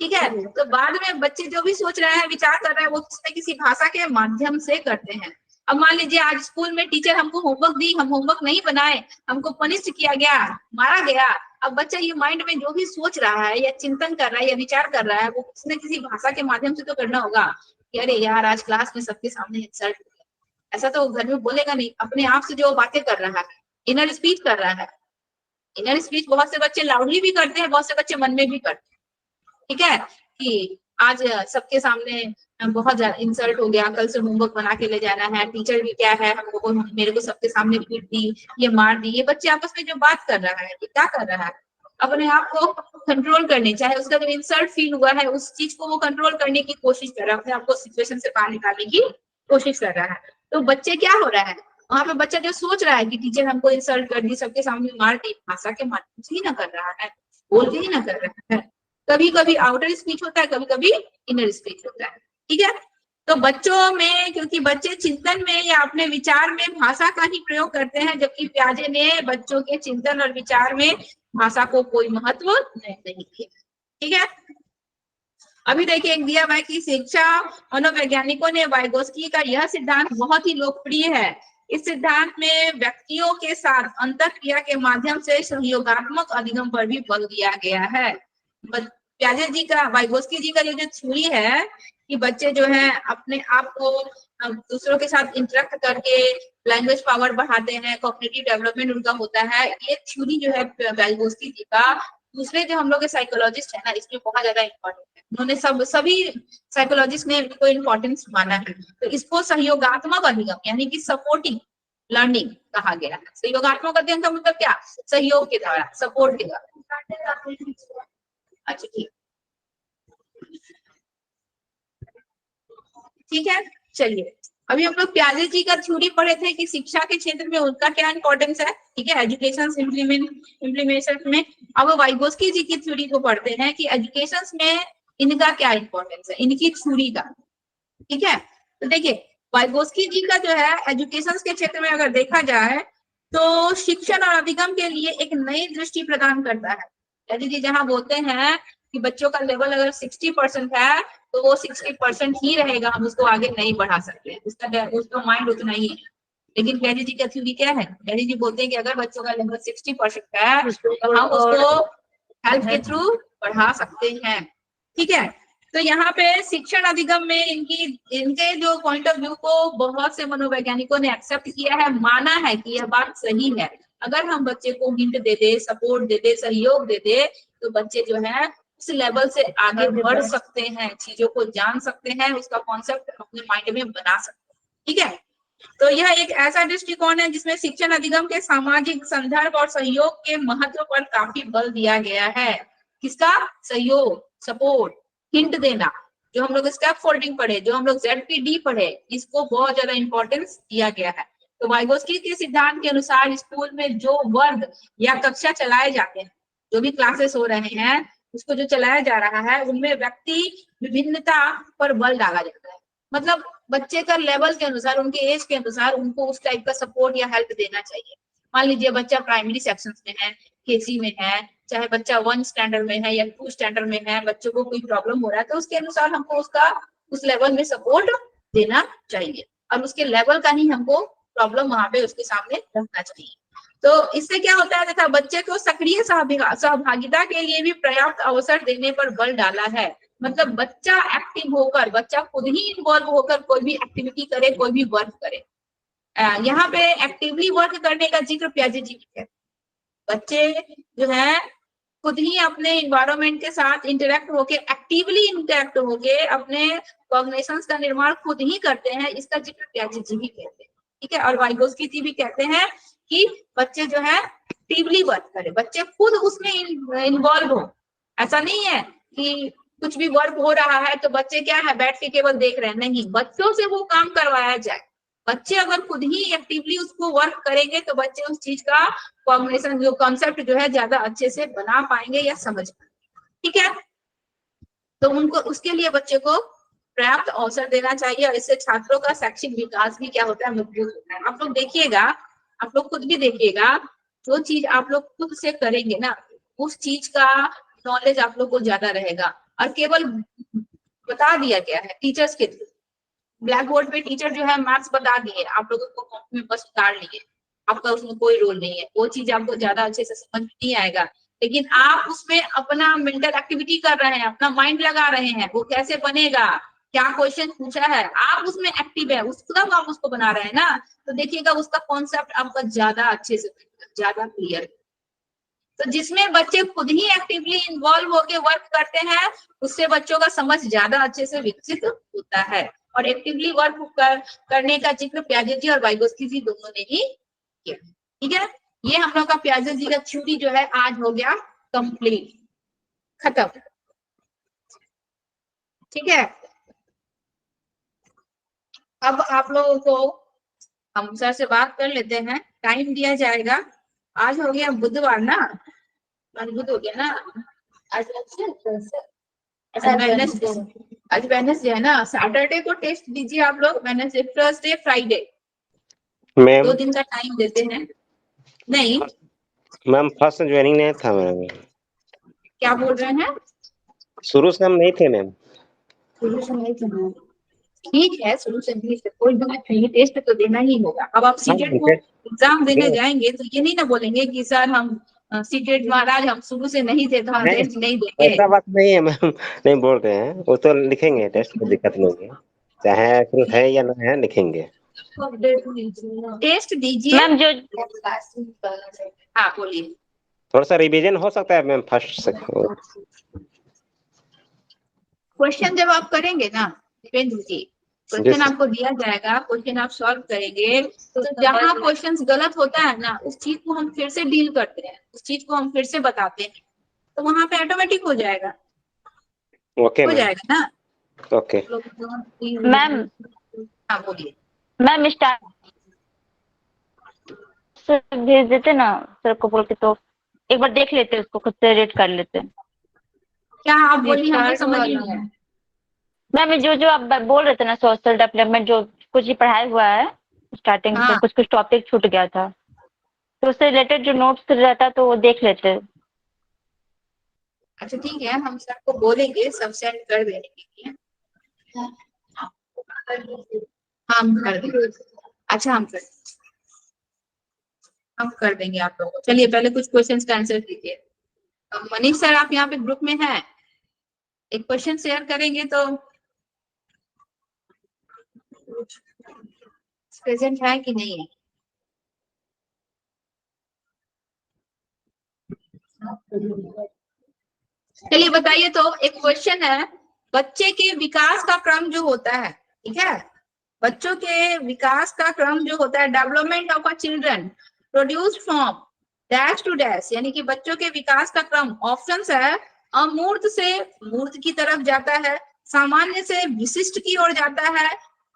ठीक है, तो बाद में बच्चे जो भी सोच रहे हैं, विचार कर रहे हैं, वो किसी भाषा के माध्यम से करते हैं। अब मान लीजिए आज स्कूल में टीचर हमको होमवर्क दी, हम होमवर्क नहीं बनाए, हमको पनिश किया गया, मारा गया। अब बच्चा ये माइंड में जो भी सोच रहा है या चिंतन कर रहा है या विचार कर रहा है, वो किसी न किसी भाषा के माध्यम से तो करना होगा कि अरे यार आज क्लास में सबके सामने इंसल्ट हो गया। ऐसा तो घर में बोलेगा नहीं, अपने आप से जो बातें कर रहा है, इनर स्पीच कर रहा है। इनर स्पीच बहुत से बच्चे लाउडली भी करते हैं, बहुत से बच्चे मन में भी करते हैं। ठीक है कि आज सबके सामने बहुत ज्यादा इंसल्ट हो गया, कल से होमवर्क बना के ले जाना है, टीचर भी क्या है हमको, मेरे को सबके सामने पीट दी, ये मार दी। ये बच्चे आपस में जो बात कर रहा है, ये क्या कर रहा है, अपने आप को कंट्रोल करने, चाहे उसका जो इंसल्ट फील हुआ है उस चीज को वो कंट्रोल करने की कोशिश कर रहा है, अपने आपको सिचुएशन से बाहर निकालने की कोशिश कर रहा है। तो बच्चे क्या हो रहा है वहां पे, बच्चा जो सोच रहा है कि टीचर हमको इंसल्ट कर दी, सबके सामने मार दी, भाषा के माध्यम से ही ना कर रहा है, बोल के ही ना कर रहा है। कभी कभी आउटर स्पीच होता है, कभी कभी इनर स्पीच होता है। ठीक है, तो बच्चों में, क्योंकि बच्चे चिंतन में या अपने विचार में भाषा का ही प्रयोग करते हैं, जबकि प्याजे ने बच्चों के चिंतन और विचार में भाषा को कोई महत्व नहीं दिया। ठीक है, अभी देखिए एक दिया हुआ है कि शिक्षा मनोवैज्ञानिकों ने वाइगोस्की का यह सिद्धांत बहुत ही लोकप्रिय है। इस सिद्धांत में व्यक्तियों के साथ अंतःक्रिया के माध्यम से सहयोगात्मक अधिगम पर भी बल दिया गया है। प्याजे जी का, वाइगोस्की जी का जो थ्योरी है कि बच्चे जो है अपने आप को दूसरों के साथ इंटरेक्ट करके लैंग्वेज पावर बढ़ाते हैं, कॉग्निटिव डेवलपमेंट उनका होता है, ये थ्योरी जो है वाइगोस्की जी का, दूसरे जो हम लोग के साइकोलॉजिस्ट है ना, इसमें बहुत ज्यादा इंपॉर्टेंट है। उन्होंने सभी साइकोलॉजिस्ट ने इनको इम्पोर्टेंस माना है। तो इसको सहयोगात्मक अधिगम यानी कि सपोर्टिंग लर्निंग कहा गया है। सहयोगात्मक अध्ययन का मतलब क्या, सहयोग के द्वारा, सपोर्ट के द्वारा। अच्छा ठीक है, चलिए अभी हम लोग प्याजे जी का थ्योरी पढ़े थे कि शिक्षा के क्षेत्र में उनका क्या इंपॉर्टेंस है। ठीक है, एजुकेशन इम्प्लीमेशन में। अब वाइगोस्की जी की थ्योरी को पढ़ते हैं कि एजुकेशन में इनका क्या इंपॉर्टेंस है, इनकी थ्योरी का। ठीक है, तो देखिए वाइगोस्की जी का जो है एजुकेशन के क्षेत्र में अगर देखा जाए तो शिक्षण और अधिगम के लिए एक नई दृष्टि प्रदान करता है। प्याजे जी जहाँ बोलते हैं कि बच्चों का लेवल अगर 60% है तो वो 60% ही रहेगा, हम उसको आगे नहीं बढ़ा सकते, उसका माइंड उतना ही है। लेकिन प्याजे जी का थ्योरी क्या है, प्याजे जी बोलते हैं कि अगर बच्चों का लेवल 60% है तो हम उसको हेल्प के थ्रू बढ़ा सकते हैं। ठीक है, तो यहाँ पे शिक्षण अधिगम में इनके जो पॉइंट ऑफ व्यू को बहुत से मनोवैज्ञानिकों ने एक्सेप्ट किया है, माना है कि यह बात सही है। अगर हम बच्चे को हिंट दे दे, सपोर्ट दे दे, सहयोग दे दे, तो बच्चे जो है उस लेवल से आगे बढ़ सकते हैं, चीजों को जान सकते हैं, उसका कॉन्सेप्ट अपने माइंड में बना सकते हैं। ठीक है, तो यह एक ऐसा दृष्टिकोण है जिसमें शिक्षण अधिगम के सामाजिक संदर्भ और सहयोग के महत्व पर काफी बल दिया गया है। किसका, सहयोग, सपोर्ट, हिंट देना, जो हम लोग स्टेप फोल्डिंग पढ़े, जो हम लोग ZPD पढ़े, इसको बहुत ज्यादा इंपॉर्टेंस दिया गया है। तो वाइगोस्की के सिद्धांत के अनुसार स्कूल में जो वर्ग या कक्षा चलाए जाते हैं, जो भी क्लासेस हो रहे हैं, उसको जो चलाया जा रहा है, उनमें व्यक्ति विभिन्नता पर बल डाला जाता है। मतलब बच्चे का लेवल के अनुसार, उनके एज के अनुसार उनको उस टाइप का सपोर्ट या हेल्प देना चाहिए। मान लीजिए बच्चा प्राइमरी सेक्शन में है, KC में है, चाहे बच्चा 1 स्टैंडर्ड में है या 2 स्टैंडर्ड में है, बच्चों को कोई प्रॉब्लम हो रहा है तो उसके अनुसार हमको उसका उस लेवल में सपोर्ट देना चाहिए, और उसके लेवल का ही हमको प्रॉब्लम वहां पे उसके सामने रखना चाहिए। तो इससे क्या होता है, देखा, बच्चे को सक्रिय सहभागिता के लिए भी पर्याप्त अवसर देने पर बल डाला है। मतलब बच्चा एक्टिव होकर, बच्चा खुद ही इन्वॉल्व होकर कोई भी एक्टिविटी करे, कोई भी वर्क करे। यहाँ पे एक्टिवली वर्क करने का जिक्र प्याजे जी की है। बच्चे जो है खुद ही अपने इन्वायरमेंट के साथ इंटरेक्ट होके, एक्टिवली इंटरेक्ट होके अपने कॉग्निशंस का निर्माण खुद ही करते हैं, इसका जिक्र प्याजे जी भी कहते हैं। ठीक है, और वाइगोस्की जी भी कहते हैं कि बच्चे जो है एक्टिवली वर्क करे, बच्चे खुद उसमें इन्वॉल्व हो। ऐसा नहीं है कि कुछ भी वर्क हो रहा है तो बच्चे क्या है बैठ के केवल देख रहे हैं, नहीं, बच्चों से वो काम करवाया जाए। बच्चे अगर खुद ही एक्टिवली उसको वर्क करेंगे तो बच्चे उस चीज का कॉग्निशन, जो कॉन्सेप्ट जो है, ज्यादा अच्छे से बना पाएंगे या समझ पाएंगे। ठीक है, तो उनको उसके लिए बच्चे को पर्याप्त अवसर देना चाहिए, और इससे छात्रों का शैक्षिक विकास भी क्या होता है, मजबूत होता है। आप लोग देखिएगा, आप लोग खुद भी देखिएगा, जो चीज आप लोग खुद से करेंगे ना, उस चीज का नॉलेज आप लोग को ज्यादा रहेगा। और केवल बता दिया गया है टीचर्स के थ्रू, ब्लैक बोर्ड पे टीचर जो है मैथ्स बता दिए, आप लोगों को कॉपी में बस उतार लिए, आपका उसमें कोई रोल नहीं है, वो चीज आपको ज्यादा अच्छे से समझ नहीं आएगा। लेकिन आप उसमें अपना मेंटल एक्टिविटी कर रहे हैं, अपना माइंड लगा रहे हैं, वो कैसे बनेगा, क्या क्वेश्चन पूछा है, आप उसमें एक्टिव है, उसका आप उसको बना रहे हैं ना, तो देखिएगा उसका कॉन्सेप्ट आपका ज्यादा अच्छे से ज्यादा क्लियर। तो जिसमें बच्चे खुद ही एक्टिवली इन्वॉल्व होके वर्क करते हैं, उससे बच्चों का समझ ज्यादा अच्छे से विकसित होता है। और एक्टिवली वर्क करने का जिक्र प्याजे जी और वाइगोस्की जी दोनों ने ही किया। ठीक है, ये हम लोग का प्याजे जी का थ्योरी जो है आज हो गया कंप्लीट, खत्म। ठीक है, अब आप लोगों को हम सर से बात कर लेते हैं, टाइम दिया जाएगा। आज हो गया बुधवार ना, आज बुध हो गया ना, आज आज वेडनेसडे है ना, सैटरडे को टेस्ट दीजिए आप लोग, वेडनेसडे थर्सडे फ्राइडे 2 मैम दिन का टाइम देते हैं। नहीं, मैम फर्स्ट ज्वाइनिंग नहीं था मैम, क्या बोल रहे हैं, शुरू से हम नहीं थे मैम। शुरू से नहीं थे। ठीक है, शुरू से नहीं थे, कोई बात नहीं, टेस्ट तो देना ही होगा। अब आप सीटेट को एग्जाम देने जाएंगे तो ये नहीं ना बोलेंगे कि सर हम सीटेट महाराज हम शुरू से नहीं थे तो हम नहीं, टेस्ट नहीं देंगे। ऐसा बात नहीं है मैम, नहीं बोल रहे हैं, वो तो लिखेंगे टेस्ट, कोई दिक्कत नहीं है, चाहे शुरू है या नहीं है लिखेंगे। टेस्ट दीजिए मैम जो हाँ बोलिए। थोड़ा सा रिवीजन हो सकता है मैम फर्स्ट से। क्वेश्चन जब आप करेंगे ना दीपेंद्र जी, क्वेश्चन आपको दिया जाएगा, क्वेश्चन आप सॉल्व करेंगे, तो जहाँ क्वेश्चन गलत होता है ना, उस चीज को हम फिर से डील करते हैं, उस चीज को हम फिर से बताते हैं, तो वहां पे ऑटोमेटिक हो जाएगा, ओके हो मैम, जाएगा ना। ओके मैम हाँ बोलिए। मैम स्टार्ट से भेज देते ना सर को बोल के, तो एक बार देख लेते उसको, खुद से रेट कर लेते। क्या आप बोलिए, हमें समझ नहीं आया। मैम जो जो आप बोल रहे थे ना सोशल डेवलपमेंट, जो कुछ ही पढ़ाया हुआ है स्टार्टिंग से, हाँ। कुछ कुछ टॉपिक छूट गया था, तो उससे रिलेटेड जो नोट्स रहता तो वो देख लेते। अच्छा ठीक है, हम सबको बोलेंगे, सब सेंड कर देने के लिए। हम कर देंगे, अच्छा हम कर देंगे आप लोगों को। चलिए पहले कुछ क्वेश्चंस का आंसर दीजिए। मनीष सर आप यहाँ पे ग्रुप में हैं, एक क्वेश्चन शेयर करेंगे तो प्रेजेंट है कि नहीं है। चलिए बताइए, तो एक क्वेश्चन है, बच्चे के विकास का क्रम जो होता है, ठीक है, बच्चों के विकास का क्रम जो होता है, development of a children produce from dash to dash, यानी कि बच्चों के विकास का क्रम, ऑप्शंस है अमूर्त से मूर्त की तरफ जाता है, सामान्य से विशिष्ट की ओर जाता है,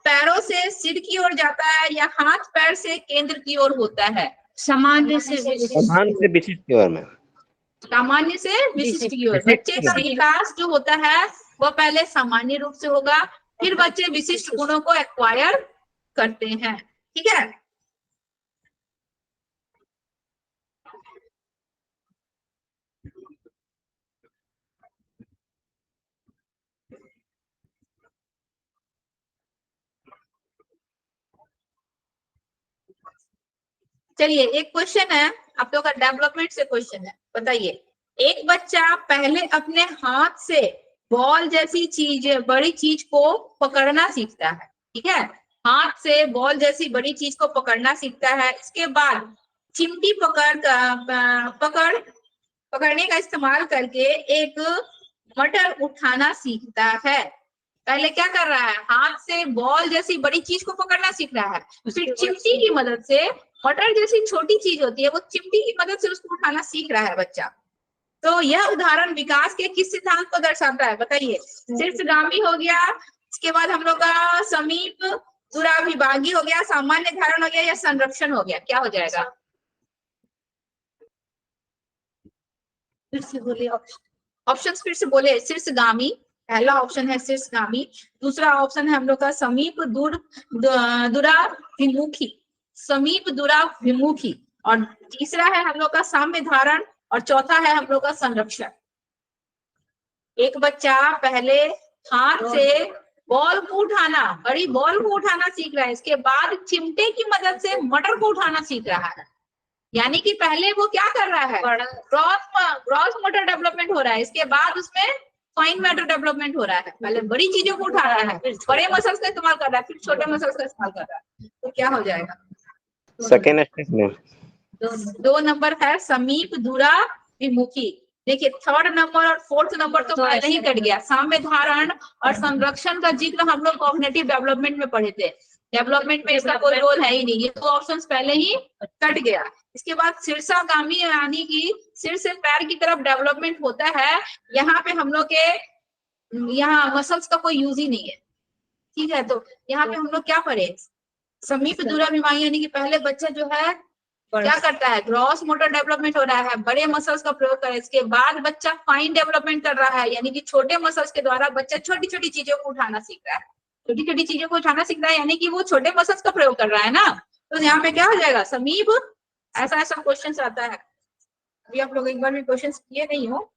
पैरों से सिर की ओर जाता है, या हाथ पैर से केंद्र की ओर होता है। सामान्य से प्रधान से विशिष्ट की ओर में, सामान्य से विशिष्ट की ओर। बच्चे का विकास जो होता है वो पहले सामान्य रूप से होगा, फिर बच्चे विशिष्ट गुणों को एक्वायर करते हैं। ठीक है, चलिए एक क्वेश्चन है आप लोग का, डेवलपमेंट से क्वेश्चन है, बताइए। एक बच्चा पहले अपने हाथ से बॉल जैसी चीज, बड़ी चीज को पकड़ना सीखता है, ठीक है, हाथ से बॉल जैसी बड़ी चीज को पकड़ना सीखता है। इसके बाद चिमटी पकड़ने का इस्तेमाल करके एक मटर उठाना सीखता है। पहले क्या कर रहा है, हाथ से बॉल जैसी बड़ी चीज को पकड़ना सीख रहा है, फिर चिमटी की मदद से, मटर जैसी छोटी चीज होती है वो चिमटी की मदद से उसको उठाना सीख रहा है बच्चा। तो यह उदाहरण विकास के किस सिद्धांत को दर्शाता है, बताइए। शीर्षगामी हो गया, इसके बाद हम लोग का समीप दुराभिभागी हो गया, सामान्य धारण हो गया, या संरक्षण हो गया, क्या हो जाएगा। फिर से बोले ऑप्शन, फिर से बोले। शीर्षगामी पहला ऑप्शन है शीर्षगामी, दूसरा ऑप्शन है हम लोग का समीप दुराभिमुखी, समीप दुराभिमुखी, और तीसरा है हम लोग का साम्य धारण, और चौथा है हम लोग का संरक्षण। एक बच्चा पहले हाथ से बॉल को उठाना, बड़ी बॉल को उठाना सीख रहा है। इसके बाद चिमटे की मदद से मटर को उठाना सीख रहा है। यानी कि पहले वो क्या कर रहा है, ग्रॉस मोटर डेवलपमेंट हो रहा है, इसके बाद उसमें फाइन मैटर डेवलपमेंट हो रहा है। पहले बड़ी चीजों को उठा रहा है, फिर बड़े मसल्स का इस्तेमाल कर रहा है, फिर छोटे मसल्स का इस्तेमाल कर रहा है। तो क्या हो जाएगा? सेकेंड स्टेज में 2 नंबर है समीप दूरा विमुखी। देखिए थर्ड नंबर और फोर्थ नंबर तो पहले ही कट गया। साम्य धारण और संरक्षण का जिक्र हम लोग कॉग्निटिव डेवलपमेंट में पढ़े थे। डेवलपमेंट में इसका कोई रोल है ही नहीं, ये 2 ऑप्शंस पहले ही कट गया। इसके बाद शीर्षागामी यानी कि सिर से पैर की तरफ डेवलपमेंट होता है। यहाँ पे हम लोग के यहाँ मसल्स का कोई यूज ही नहीं है, ठीक है। तो यहाँ पे हम लोग क्या पढ़े, समीप दूरा विमाई यानी कि पहले बच्चा जो है क्या करता है, ग्रॉस मोटर डेवलपमेंट हो रहा है, बड़े मसल्स का प्रयोग कर। इसके बाद बच्चा फाइन डेवलपमेंट कर रहा है, यानी कि छोटे मसल्स के द्वारा बच्चा छोटी छोटी चीजों को उठाना सीख रहा है। छोटी छोटी चीजों को उठाना सीख रहा है यानी कि वो छोटे मसल्स का प्रयोग कर रहा है ना। तो यहाँ पे क्या हो जाएगा, समीप। ऐसा ऐसा क्वेश्चन आता है। अभी आप लोग एक बार भी क्वेश्चन किए नहीं हो,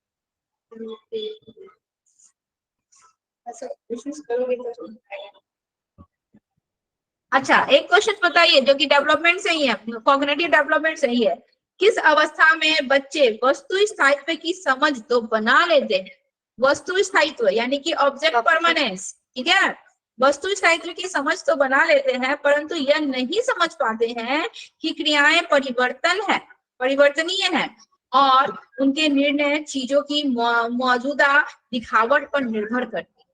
ऐसा क्वेश्चन करोगे तो। अच्छा एक क्वेश्चन बताइए जो कि डेवलपमेंट से ही है, कॉग्निटिव डेवलपमेंट से ही है। किस अवस्था में बच्चे वस्तु स्थायित्व की समझ तो बना लेते हैं? वस्तु स्थायित्व यानी कि ऑब्जेक्ट परमानेंस, ठीक है। वस्तु स्थायित्व की समझ तो बना लेते हैं, परंतु यह नहीं समझ पाते हैं कि क्रियाएं परिवर्तनीय है और उनके निर्णय चीजों की मौजूदा दिखावट पर निर्भर करती है।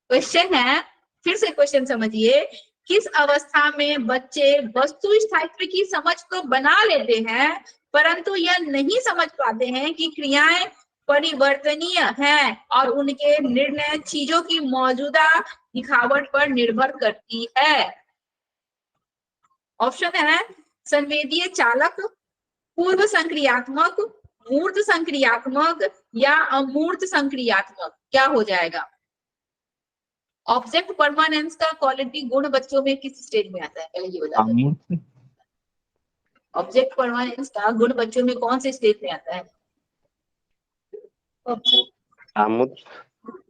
क्वेश्चन है, फिर से क्वेश्चन समझिए। किस अवस्था में बच्चे वस्तु स्थायित्व की समझ तो बना लेते हैं, परंतु यह नहीं समझ पाते हैं कि क्रियाएं परिवर्तनीय हैं और उनके निर्णय चीजों की मौजूदा दिखावट पर निर्भर करती है? ऑप्शन है संवेदीय चालक, पूर्व संक्रियात्मक, मूर्त संक्रियात्मक या अमूर्त संक्रियात्मक। क्या हो जाएगा? ऑब्जेक्ट परमानेंस का क्वालिटी गुण बच्चों में किस स्टेज में आता है, पहले ये बता दो। ऑब्जेक्ट परमानेंस का गुण बच्चों में कौन से स्टेज में आता है?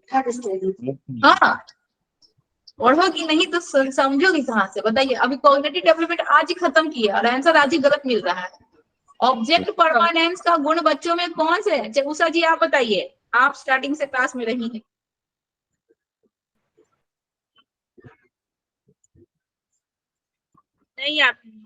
Third stage. हाँ, पढ़ोगी नहीं तो समझोगी कहाँ से, बताइए। अभी कॉग्निटिव डेवलपमेंट आज ही खत्म किया और आंसर आज ही गलत मिल रहा है। ऑब्जेक्ट परमानेंस का गुण बच्चों में कौन से है? उषा जी आप बताइए, आप स्टार्टिंग से क्लास में रही हैं। नहीं आती,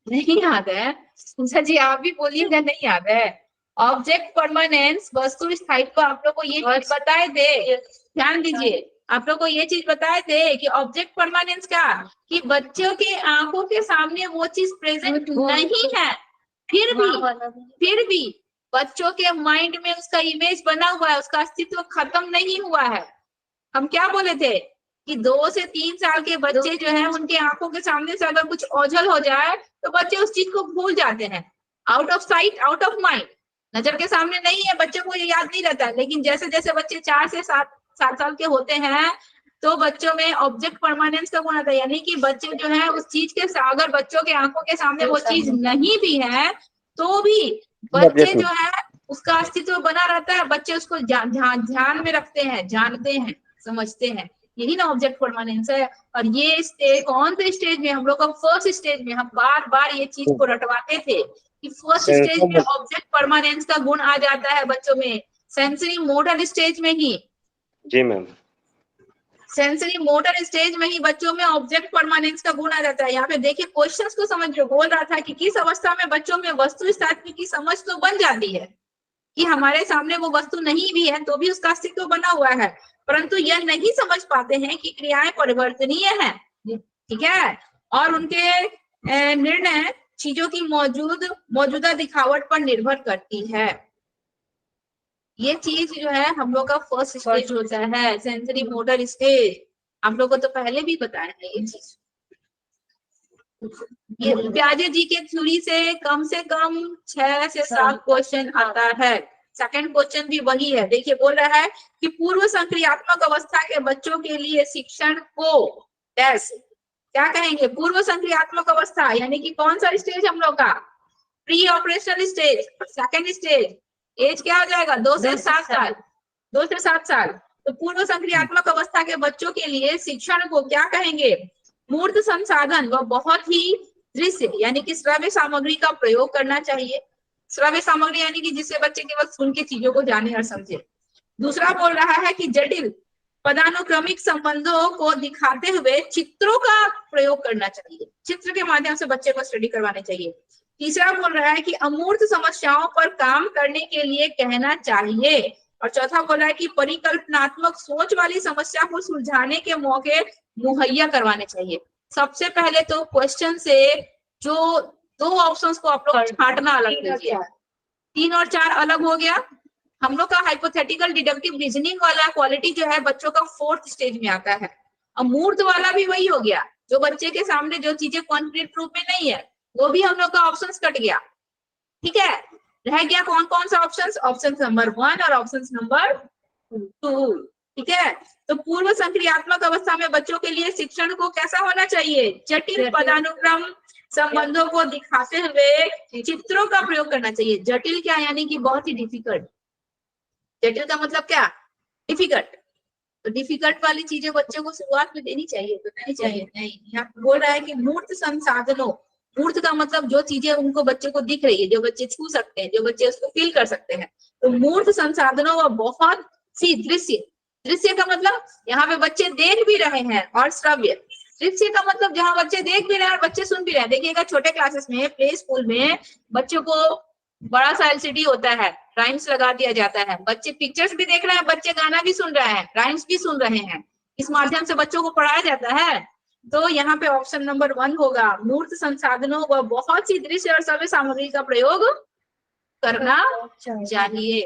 नहीं याद है? उषा जी आप भी बोलिएगा नहीं याद है। ऑब्जेक्ट परमानेंस वस्तु स्थायित्व आप लोग को ये चीज बताए थे, ध्यान दीजिए। आप लोग को ये चीज बताए थे कि ऑब्जेक्ट परमानेंस का, कि बच्चों के आंखों के सामने वो चीज प्रेजेंट नहीं है, फिर भी बच्चों के माइंड में उसका इमेज बना हुआ है, उसका अस्तित्व खत्म नहीं हुआ है। हम क्या बोले थे कि 2 से 3 साल के बच्चे जो है उनके आंखों के सामने से अगर कुछ ओझल हो जाए तो बच्चे उस चीज को भूल जाते हैं। Out of sight out of mind, नजर के सामने नहीं है, बच्चों को ये याद नहीं रहता। लेकिन जैसे जैसे बच्चे 4 से 7 साल के होते हैं तो बच्चों में ऑब्जेक्ट परमानेंस का गुण आता है, यानी कि बच्चे जो है उस चीज के, अगर बच्चों के आंखों के सामने वो चीज नहीं भी है तो भी बच्चे जो है उसका अस्तित्व बना रहता है। बच्चे उसको ध्यान में रखते हैं, जानते हैं, समझते हैं। यही ना ऑब्जेक्ट परमानेंस है। और ये स्टेज कौन से स्टेज में? हम लोग का फर्स्ट स्टेज में। हम बार बार ये चीज को रटवाते थे कि फर्स्ट स्टेज में ऑब्जेक्ट परमानेंस का गुण आ जाता है बच्चों में, सेंसरी मोटर स्टेज में ही। जी मैम, सेंसरी मोटर स्टेज में ही बच्चों में ऑब्जेक्ट परमानेंस का गुण आ जाता है। यहाँ पे देखिए क्वेश्चंस को समझ लो। बोल रहा था कि किस अवस्था में बच्चों में वस्तु स्थायित्व की समझ तो बन जाती है कि हमारे सामने वो वस्तु नहीं भी है तो भी उसका अस्तित्व बना हुआ है, परंतु यह नहीं समझ पाते हैं कि क्रियाएं परिवर्तनीय हैं, ठीक है, और उनके निर्णय चीजों की मौजूदा दिखावट पर निर्भर करती है। ये चीज जो है हम लोग का फर्स्ट स्टेज होता है, सेंसरी मोटर स्टेज। आप लोग को तो पहले भी बताया है ये चीज। ये प्याजे जी के थ्योरी से कम 6 से 7 क्वेश्चन आता है। सेकंड क्वेश्चन भी वही है। देखिए बोल रहा है कि पूर्व संक्रियात्मक अवस्था के बच्चों के लिए शिक्षण को क्या कहेंगे? पूर्व संक्रियात्मक अवस्था यानी कि कौन सा स्टेज हम लोग का? Pre operational stage, second stage. Age क्या हो जाएगा? 2 से 7 साल। 2 से 7 साल। तो पूर्व संक्रियात्मक अवस्था के बच्चों के लिए शिक्षण को क्या कहेंगे? मूर्त संसाधन व बहुत ही दृश्य यानी कि श्रव्य सामग्री का प्रयोग करना चाहिए। श्रव्य सामग्री यानी कि जिससे बच्चे केवल सुन के चीजों को जाने और समझे। दूसरा बोल रहा है कि जटिल पदानुक्रमिक संबंधों को दिखाते हुए चित्रों का प्रयोग करना चाहिए, चित्र के माध्यम से बच्चे को स्टडी करवाने चाहिए। तीसरा बोल रहा है कि अमूर्त समस्याओं पर काम करने के लिए कहना चाहिए। और चौथा बोल रहा है कि परिकल्पनात्मक सोच वाली समस्या को सुलझाने के मौके मुहैया करवाने चाहिए। सबसे पहले तो क्वेश्चन से जो 2 ऑप्शंस को आप लोग छांटना अलग कीजिए। 3 और 4 अलग हो गया। हम लोग का हाइपोथेटिकल डिडक्टिव रीजनिंग वाला क्वालिटी जो है बच्चों का 4th स्टेज में आता है। अमूर्त वाला भी वही हो गया, जो बच्चे के सामने जो चीजें कॉन्क्रीट रूप में नहीं है वो भी हम लोग का ऑप्शंस कट गया। ठीक है, रह गया कौन कौन सा ऑप्शंस? ऑप्शन नंबर 1 और ऑप्शन नंबर 2। ठीक है, तो पूर्व संक्रियात्मक अवस्था में बच्चों के लिए शिक्षण को कैसा होना चाहिए? जटिल पदानुक्रम संबंधों को दिखाते हुए चित्रों का प्रयोग करना चाहिए। जटिल क्या यानी कि बहुत ही डिफिकल्ट। जटिल का मतलब क्या? डिफिकल्ट। तो डिफिकल्ट वाली चीजें बच्चे को शुरुआत में देनी चाहिए, तो नहीं चाहिए? नहीं। यहाँ बोल रहा है कि मूर्त संसाधनों, मूर्त का मतलब जो चीजें उनको बच्चे को दिख रही है, जो बच्चे छू सकते हैं, जो बच्चे उसको फील कर सकते हैं। तो मूर्त संसाधनों व बहुत सी दृश्य, दृश्य का मतलब यहाँ पे बच्चे देख भी रहे हैं, और श्रव्य, दृश्य का मतलब जहाँ बच्चे देख भी रहे हैं और बच्चे सुन भी रहे हैं। देखिएगा छोटे क्लासेस में, प्ले स्कूल में बच्चों को बड़ा सा LCD होता है, राइम्स लगा दिया जाता है, बच्चे पिक्चर्स भी देख रहे हैं, बच्चे गाना भी सुन रहे हैं, राइम्स भी सुन रहे हैं, इस माध्यम से बच्चों को पढ़ाया जाता है। तो यहाँ पे ऑप्शन नंबर 1 होगा, मूर्त संसाधनों व बहुत सी दृश्य और श्रव्य सामग्री का प्रयोग करना चाहिए।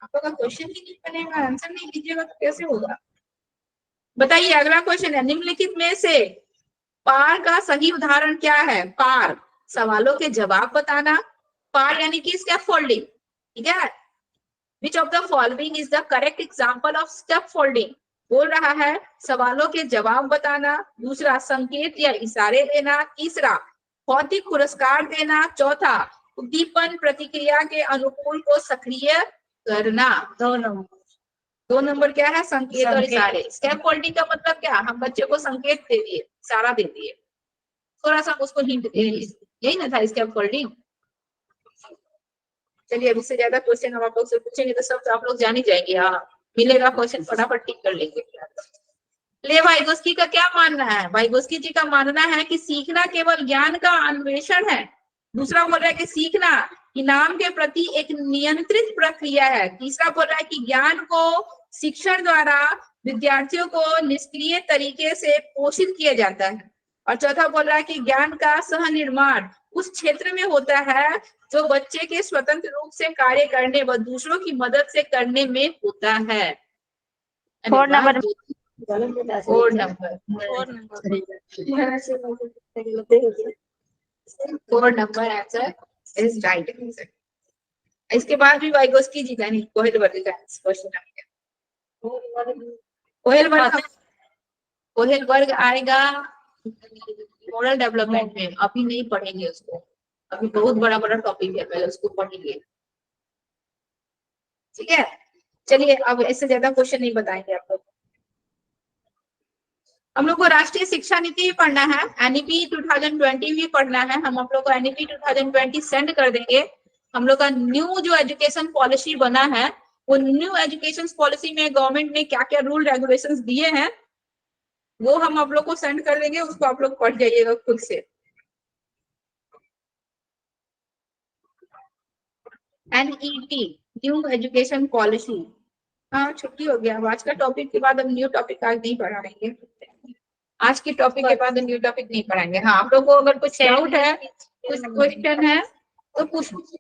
आपका क्वेश्चन ही नहीं बनेगा, आंसर नहीं लीजिएगा तो कैसे होगा? बताइए, अगला क्वेश्चन है, निम्नलिखित में से पार का सही उदाहरण क्या है? पार, सवालों के जवाब बताना। पार यानी कि स्कैफोल्डिंग। ठीक है, which of the following is the correct example of scaffolding? बोल रहा है सवालों के जवाब बताना। दूसरा, संकेत या इशारे देना। तीसरा, भौतिक पुरस्कार देना। चौथा, उद्दीपन प्रतिक्रिया के अनुकूल को सक्रिय करना। 2 नंबर क्या है? संकेत और इशारे। स्कैफोल्डिंग का मतलब क्या? हम बच्चे को संकेत दे दिए, इशारा दे दिए, थोड़ा सा उसको हिंट दे दिए, यही ना था स्कैफोल्डिंग। चलिए, अब इससे ज्यादा क्वेश्चन हम आप लोग से पूछेंगे तो सब आप लोग जान ही जाएंगे। हाँ, मिलेगा क्वेश्चन, फटाफट टिक कर लेंगे। ले, वाइगोस्की का क्या मानना है? वाइगोस्की जी का मानना है कि सीखना केवल ज्ञान का अन्वेषण है। दूसरा बोल रहा है कि सीखना इनाम के प्रति एक नियंत्रित प्रक्रिया है। तीसरा बोल रहा है कि ज्ञान को शिक्षण द्वारा विद्यार्थियों को निष्क्रिय तरीके से पोषित किया जाता है। और चौथा बोल रहा है कि ज्ञान का सह निर्माण उस क्षेत्र में होता है जो बच्चे के स्वतंत्र रूप से कार्य करने व दूसरों की मदद से करने में होता है। 4 number 4 number 4 number answer is right answer. इसके बाद भी वाइगोस्की जी का नहीं, कोहेलबर्ग का क्वेश्चन आ गया। कोहेलबर्ग आएगा मोरल डेवलपमेंट में, अभी नहीं पढ़ेंगे उसको, अभी बहुत बड़ा बड़ा टॉपिक है, पहले उसको पढ़ेंगे। ठीक है, चलिए अब इससे ज्यादा क्वेश्चन नहीं बताएंगे आप लोग। हम लोग को राष्ट्रीय शिक्षा नीति भी पढ़ना है, NEP 2020 भी पढ़ना है। हम आप लोग को NEP 2020 सेंड कर देंगे। हम लोग का न्यू जो एजुकेशन पॉलिसी बना है, वो न्यू एजुकेशन पॉलिसी में गवर्नमेंट ने क्या क्या रूल रेगुलेशंस दिए हैं वो हम आप लोग को सेंड कर देंगे, उसको आप लोग पढ़ जाइएगा खुद से। NEP new education policy. हाँ, छुट्टी हो गया, आज का टॉपिक के बाद हम न्यू टॉपिक आज नहीं पढ़ाएंगे। आज के टॉपिक के बाद न्यू टॉपिक नहीं पढ़ाएंगे। हाँ, आप लोगों को अगर कुछ डाउट है, कुछ क्वेश्चन है तो पूछ लीजिए,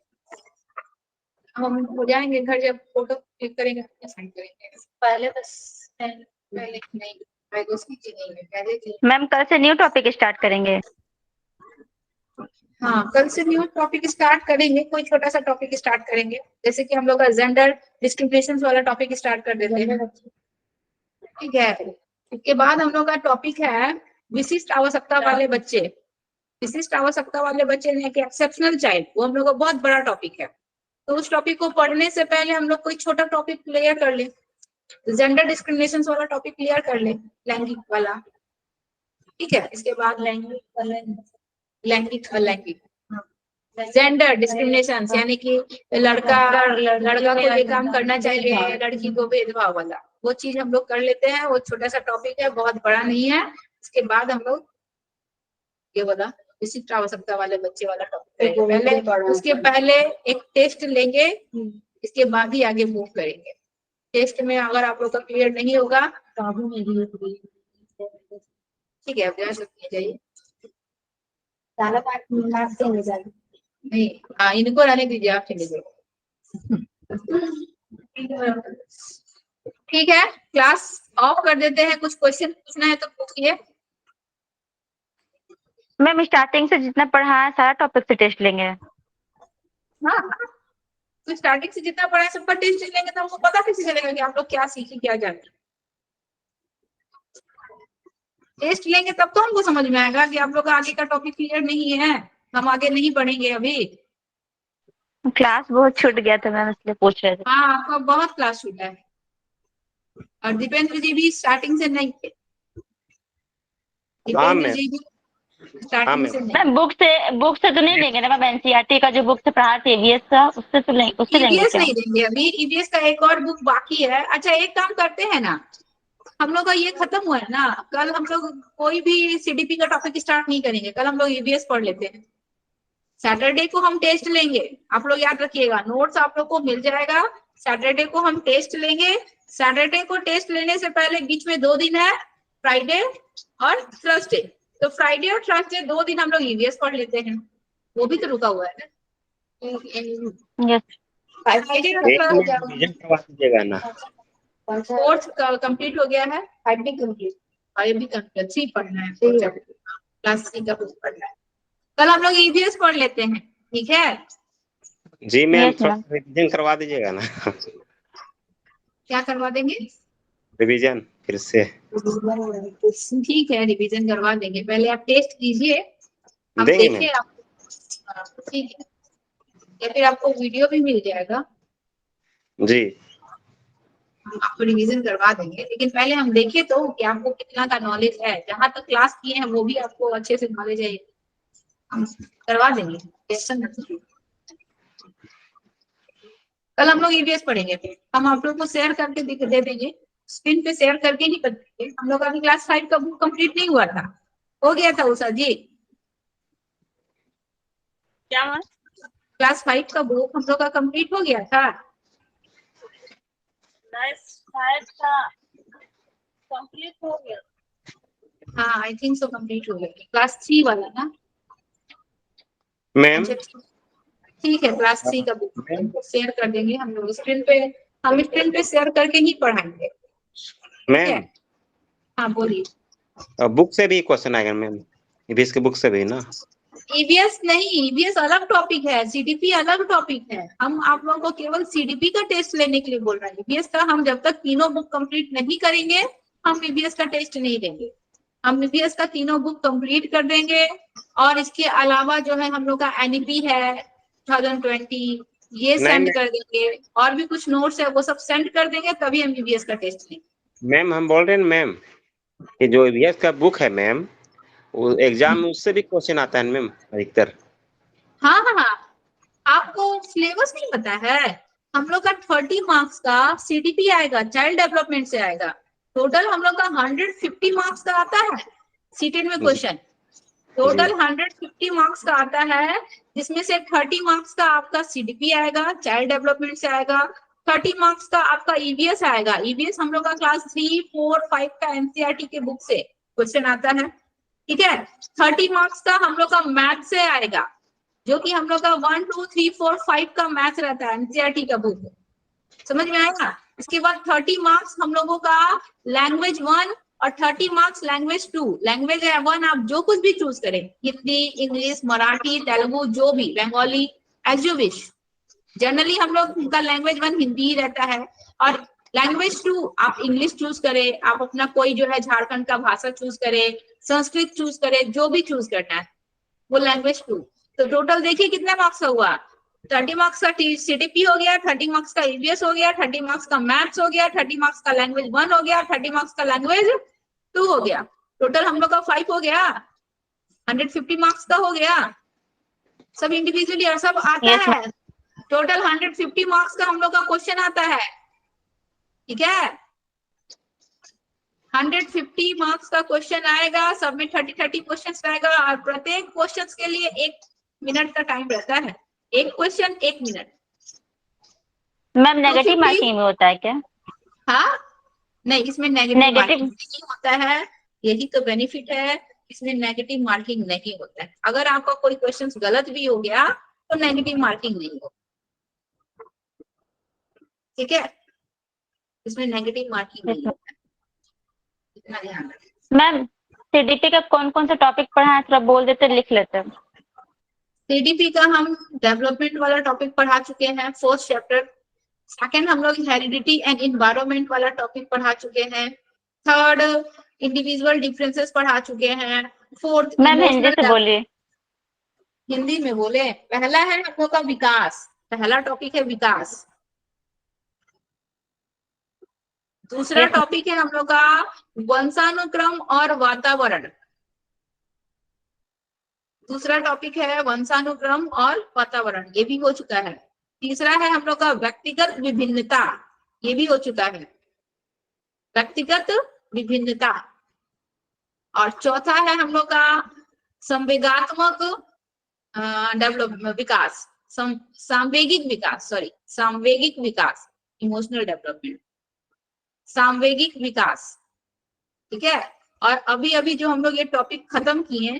हम हो जाएंगे घर, जब फोटो क्लिक करेंगे सेंड करेंगे। पहले बस पहले नहीं, मैम कल से न्यू टॉपिक स्टार्ट करेंगे। हाँ, कल से न्यू टॉपिक स्टार्ट करेंगे, कोई छोटा सा टॉपिक स्टार्ट करेंगे, जैसे कि हम लोग का जेंडर डिस्क्रिमिनेशन वाला टॉपिक स्टार्ट कर देते हैं। ठीक है, इसके बाद हम लोग का टॉपिक है विशिष्ट आवश्यकता वाले बच्चे। विशिष्ट आवश्यकता वाले बच्चे यानी कि एक्सेप्शनल चाइल्ड, वो हम लोग का बहुत बड़ा टॉपिक है। तो उस टॉपिक को पढ़ने से पहले हम लोग कोई छोटा टॉपिक क्लियर कर ले। जेंडर डिस्क्रिमिनेशन वाला टॉपिक क्लियर कर ले, लैंगिक वाला, ठीक है। इसके बाद लैंगिक जेंडर डिस्क्रिमिनेशन, यानी कि लड़का को ये काम करना चाहिए, लड़की को भेदभाव वाला, वो चीज हम लोग कर लेते हैं। वो छोटा सा टॉपिक है, बहुत बड़ा नहीं है। इसके बाद हम लोग ये वाला विशिष्ट आवश्यकता वाले बच्चे वाला टॉपिक पहले, उसके पहले एक टेस्ट लेंगे, इसके बाद ही आगे मूव करेंगे। टेस्ट में अगर आप लोग का क्लियर नहीं होगा ठीक है, आप जा सकते हैं, जाइए। नहीं, हाँ, इनको रहने दीजिए, आप चले जाइए। ठीक है, क्लास ऑफ कर देते हैं। कुछ क्वेश्चन पूछना है तो पूछिए। मैम स्टार्टिंग से जितना पढ़ा है सारा टॉपिक से टेस्ट लेंगे। हाँ, तो स्टार्टिंग से जितना पढ़ा है सबका टेस्ट लेंगे तो हमको पता कैसे चलेगा कि आप लोग क्या सीखे, क्या जाने। टेस्ट लेंगे तब तो हमको समझ में आएगा कि आप लोग का आगे का टॉपिक क्लियर नहीं है, हम आगे नहीं पढ़ेंगे अभी। क्लास बहुत छूट गया था मैम, इसलिए पूछ रहे थे। हाँ, आपका बहुत क्लास छूटा है, और दीपेंद्र जी भी स्टार्टिंग से नहीं थे। दीपेंद्र जी भी स्टार्टिंग से नहीं। मैम बुक से तो नहीं लेंगे ना मैम? एनसीईआरटी का जो बुक से पढ़ा थे ईवीएस का, उससे तो लेंगे, उससे लेंगे ईवीएस क्या? नहीं देंगे अभी, ईवीएस का एक और बुक बाकी है। अच्छा, एक काम करते हैं ना, हम लोग का ये खत्म हुआ है ना, कल हम लोग कोई भी सीडीपी का टॉपिक स्टार्ट नहीं करेंगे, कल हम लोग ईवीएस पढ़ लेते हैं। सैटरडे को हम टेस्ट लेंगे, आप लोग याद रखिएगा, नोट्स आप लोग को मिल जाएगा। सैटरडे को हम टेस्ट लेंगे। सैटरडे को टेस्ट लेने से पहले बीच में 2 दिन है, फ्राइडे और थर्सडे। तो फ्राइडे और थर्सडे 2 दिन हम लोग ईवीएस पढ़ लेते हैं, वो भी तो रुका हुआ है ना। यस। फ्राइडे रिवीजन करवा दीजिएगा ना। कोर्स कंप्लीट हो गया है, 5 भी कंप्लीट, और ये भी कंप्लीट 3 पढ़ना है, क्लास 3 का बुक पढ़ना है। कल हम लोग ईवीएस पढ़ लेते हैं, ठीक है? जी मैम, Yes, थोड़ा ma'am. रिवीजन करवा दीजिएगा ना। क्या करवा देंगे? रिवीजन फिर से। ठीक है, रिवीजन करवा देंगे। पहले आप टेस्ट कीजिए, हम देंगे देखें मैम। आप, ठीक है, या फिर आपको वीडियो भी मिल जाएगा, जी हम आपको रिवीजन करवा देंगे। लेकिन पहले हम देखें तो कि आपको कितना का नॉलेज है। जहां तक क्लास किए हैं वो भी आपको अच्छे से नॉलेज है, हम करवा देंगे, टेंशन मत लीजिए। कल हम लोग ईवीएस पढ़ेंगे, हम आप लोग को शेयर करके दे देंगे, स्क्रीन पे शेयर करके ही बताएंगे। हम लोग अभी क्लास 5 का बुक कंप्लीट नहीं हुआ था, हो गया था उषा जी? क्या मैम? क्लास 5 का बुक हम लोग का कंप्लीट हो गया था। शायद का कंप्लीट हो गया। हाँ, आई थिंक सो कंप्लीट हो गया। क्लास 3 वाला ना मैम। अच्छा, ठीक है, क्लास 3 का बुक शेयर कर देंगे हम लोग स्क्रीन पे, हम स्क्रीन पे शेयर करके ही पढ़ाएंगे। मैम हाँ बोलिए। बुक से भी क्वेश्चन आएगा मैम, ईवीएस के बुक से भी ना? ईवीएस नहीं, ईवीएस अलग टॉपिक है, सीडीपी अलग टॉपिक है। हम आप लोगों को केवल सीडीपी का टेस्ट लेने के लिए बोल रहे हैं। ईवीएस का हम जब तक तीनों बुक कंप्लीट नहीं करेंगे, हम ईवीएस का टेस्ट नहीं देंगे। हम ईवीएस का तीनों बुक कंप्लीट कर देंगे, और इसके अलावा जो है हम लोग का एनईपी है 2020, ये सेंड कर देंगे, और भी कुछ नोट्स है वो सब सेंड कर देंगे, तभी हम ईवीएस का टेस्ट लेंगे। मैम हम बोल रहे हैं मैम कि जो ईवीएस का बुक है मैम, वो एग्जाम में उससे भी क्वेश्चन आता है मैम अधिकतर। हाँ हाँ हाँ, आपको सिलेबस नहीं पता है? हम लोग का 30 मार्क्स का सीडीपी आएगा, चाइल्ड डेवलपमेंट से आएगा। टोटल हम लोग का 150 मार्क्स का आता है सीटेट में क्वेश्चन। टोटल 150 मार्क्स का आता है, जिसमें से 30 मार्क्स का आपका सीडीपी आएगा, चाइल्ड डेवलपमेंट से आएगा। 30 मार्क्स का आपका ईवीएस आएगा। ईवीएस हम लोग का क्लास 3, 4, 5 का एनसीईआरटी के बुक से क्वेश्चन आता है, ठीक है। 30 मार्क्स का हम लोग का मैथ से आएगा, जो कि हम लोग का 1, 2, 3, 4, 5 का मैथ रहता है एनसीईआरटी का बुक, समझ में आएगा। इसके बाद 30 मार्क्स हम लोगों का लैंग्वेज 1 और 30 मार्क्स लैंग्वेज 2। लैंग्वेज है 1, आप जो कुछ भी चूज करें, हिंदी, इंग्लिश, मराठी, तेलुगु, जो भी, Bengali, as you wish. Generally हम लोग का लैंग्वेज 1 हिंदी ही रहता है, और लैंग्वेज 2 आप इंग्लिश चूज करें, आप अपना कोई जो है झारखंड का भाषा चूज करें, संस्कृत चूज करें, जो भी चूज करना है, वो लैंग्वेज 2। तो टोटल देखिए कितने मार्क्स का हुआ, 30 मार्क्स का CTP हो गया, 30 मार्क्स का EVS हो गया, 30 मार्क्स का मैथ्स हो गया, 30 मार्क्स का लैंग्वेज 1 हो गया, 30 मार्क्स का लैंग्वेज 2 हो गया। टोटल हम लोग का 5 हो गया, 150 मार्क्स का हो गया, सब इंडिविजुअली और सब आता Yes, है। टोटल 150 मार्क्स का हम लोग का क्वेश्चन आता है, ठीक है। 150 मार्क्स का क्वेश्चन आएगा, सब में 30 क्वेश्चन आएगा और प्रत्येक क्वेश्चन के लिए 1 मिनट का टाइम रहता है। एक question 1 minute. Ma'am negative 250 marking में होता है क्या? हाँ, नहीं इसमें नेगेटिव Negative- मार्किंग नहीं होता है, यही तो बेनिफिट है, इसमें नेगेटिव मार्किंग नहीं होता है। अगर आपका कोई क्वेश्चन गलत भी हो गया तो नेगेटिव मार्किंग नहीं हो, ठीक है, इसमें नेगेटिव मार्किंग नहीं होता है, इतना ध्यान रखें। मैम CDP का कौन कौन सा टॉपिक पढ़ा है, थोड़ा बोल देते लिख लेते। CDP का हम डेवलपमेंट वाला टॉपिक पढ़ा चुके हैं, 4th चैप्टर। सेकंड हम लोग हेरिडिटी एंड इन्वायरमेंट वाला टॉपिक पढ़ा चुके हैं। थर्ड इंडिविजुअल डिफरेंसेस पढ़ा चुके हैं। फोर्थ मैम हिंदी से बोलिए। हिंदी में बोले, पहला है हम लोग का विकास, पहला टॉपिक है विकास। दूसरा Yes, टॉपिक है हम लोग का वंशानुक्रम और वातावरण। दूसरा टॉपिक है वंशानुक्रम और वातावरण, ये भी हो चुका है। तीसरा है हम लोग का व्यक्तिगत विभिन्नता, ये भी हो चुका है, व्यक्तिगत विभिन्नता। और चौथा है हम लोग का संवेगात्मक डेवलप विकास, सांवेगिक विकास, सॉरी सांवेगिक विकास, इमोशनल डेवलपमेंट, सांवेगिक विकास, ठीक है। और अभी अभी जो हम लोग ये टॉपिक खत्म किए,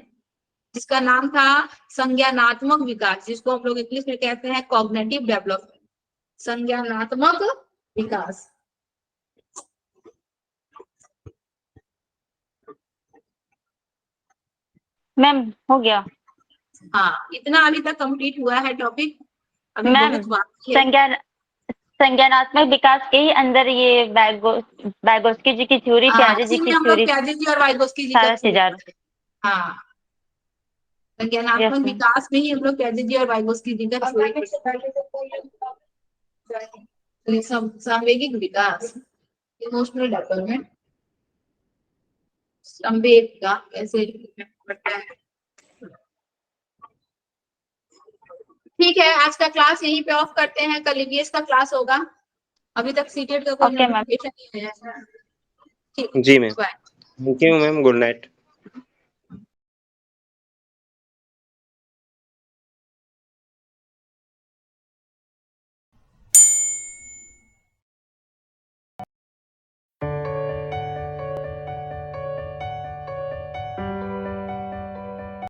जिसका नाम था संज्ञानात्मक विकास, जिसको हम लोग इंग्लिश में कहते हैं कॉग्निटिव डेवलपमेंट, संज्ञानात्मक विकास। मैम हो गया। हाँ, इतना अभी तक कंप्लीट हुआ है टॉपिक, अभी मैम बहुत बाकी है। संज्ञानात्मक विकास के ही अंदर ये बैगोस्की जी की थ्योरी, प्याजे जी इसी में की हम लोग थ्योरी, प्याजे जी और वाइगोस्की जी का सारा चीज आ रहा है। हाँ, Yes, संज्ञानात्मक ma'am. विकास में ही हम लोग प्याजे जी और वाइगोस्की जी का सांवेगिक विकास, इमोशनल डेवलपमेंट, संवेग का कैसे बढ़ता है। ठीक है, आज का क्लास यहीं पे ऑफ करते हैं, कल EVS का क्लास होगा। अभी तक सीटेट का कोई Okay, ma'am. नोटिफिकेशन नहीं है। ठीक, जी ma'am, bye. Thank you ma'am, good night.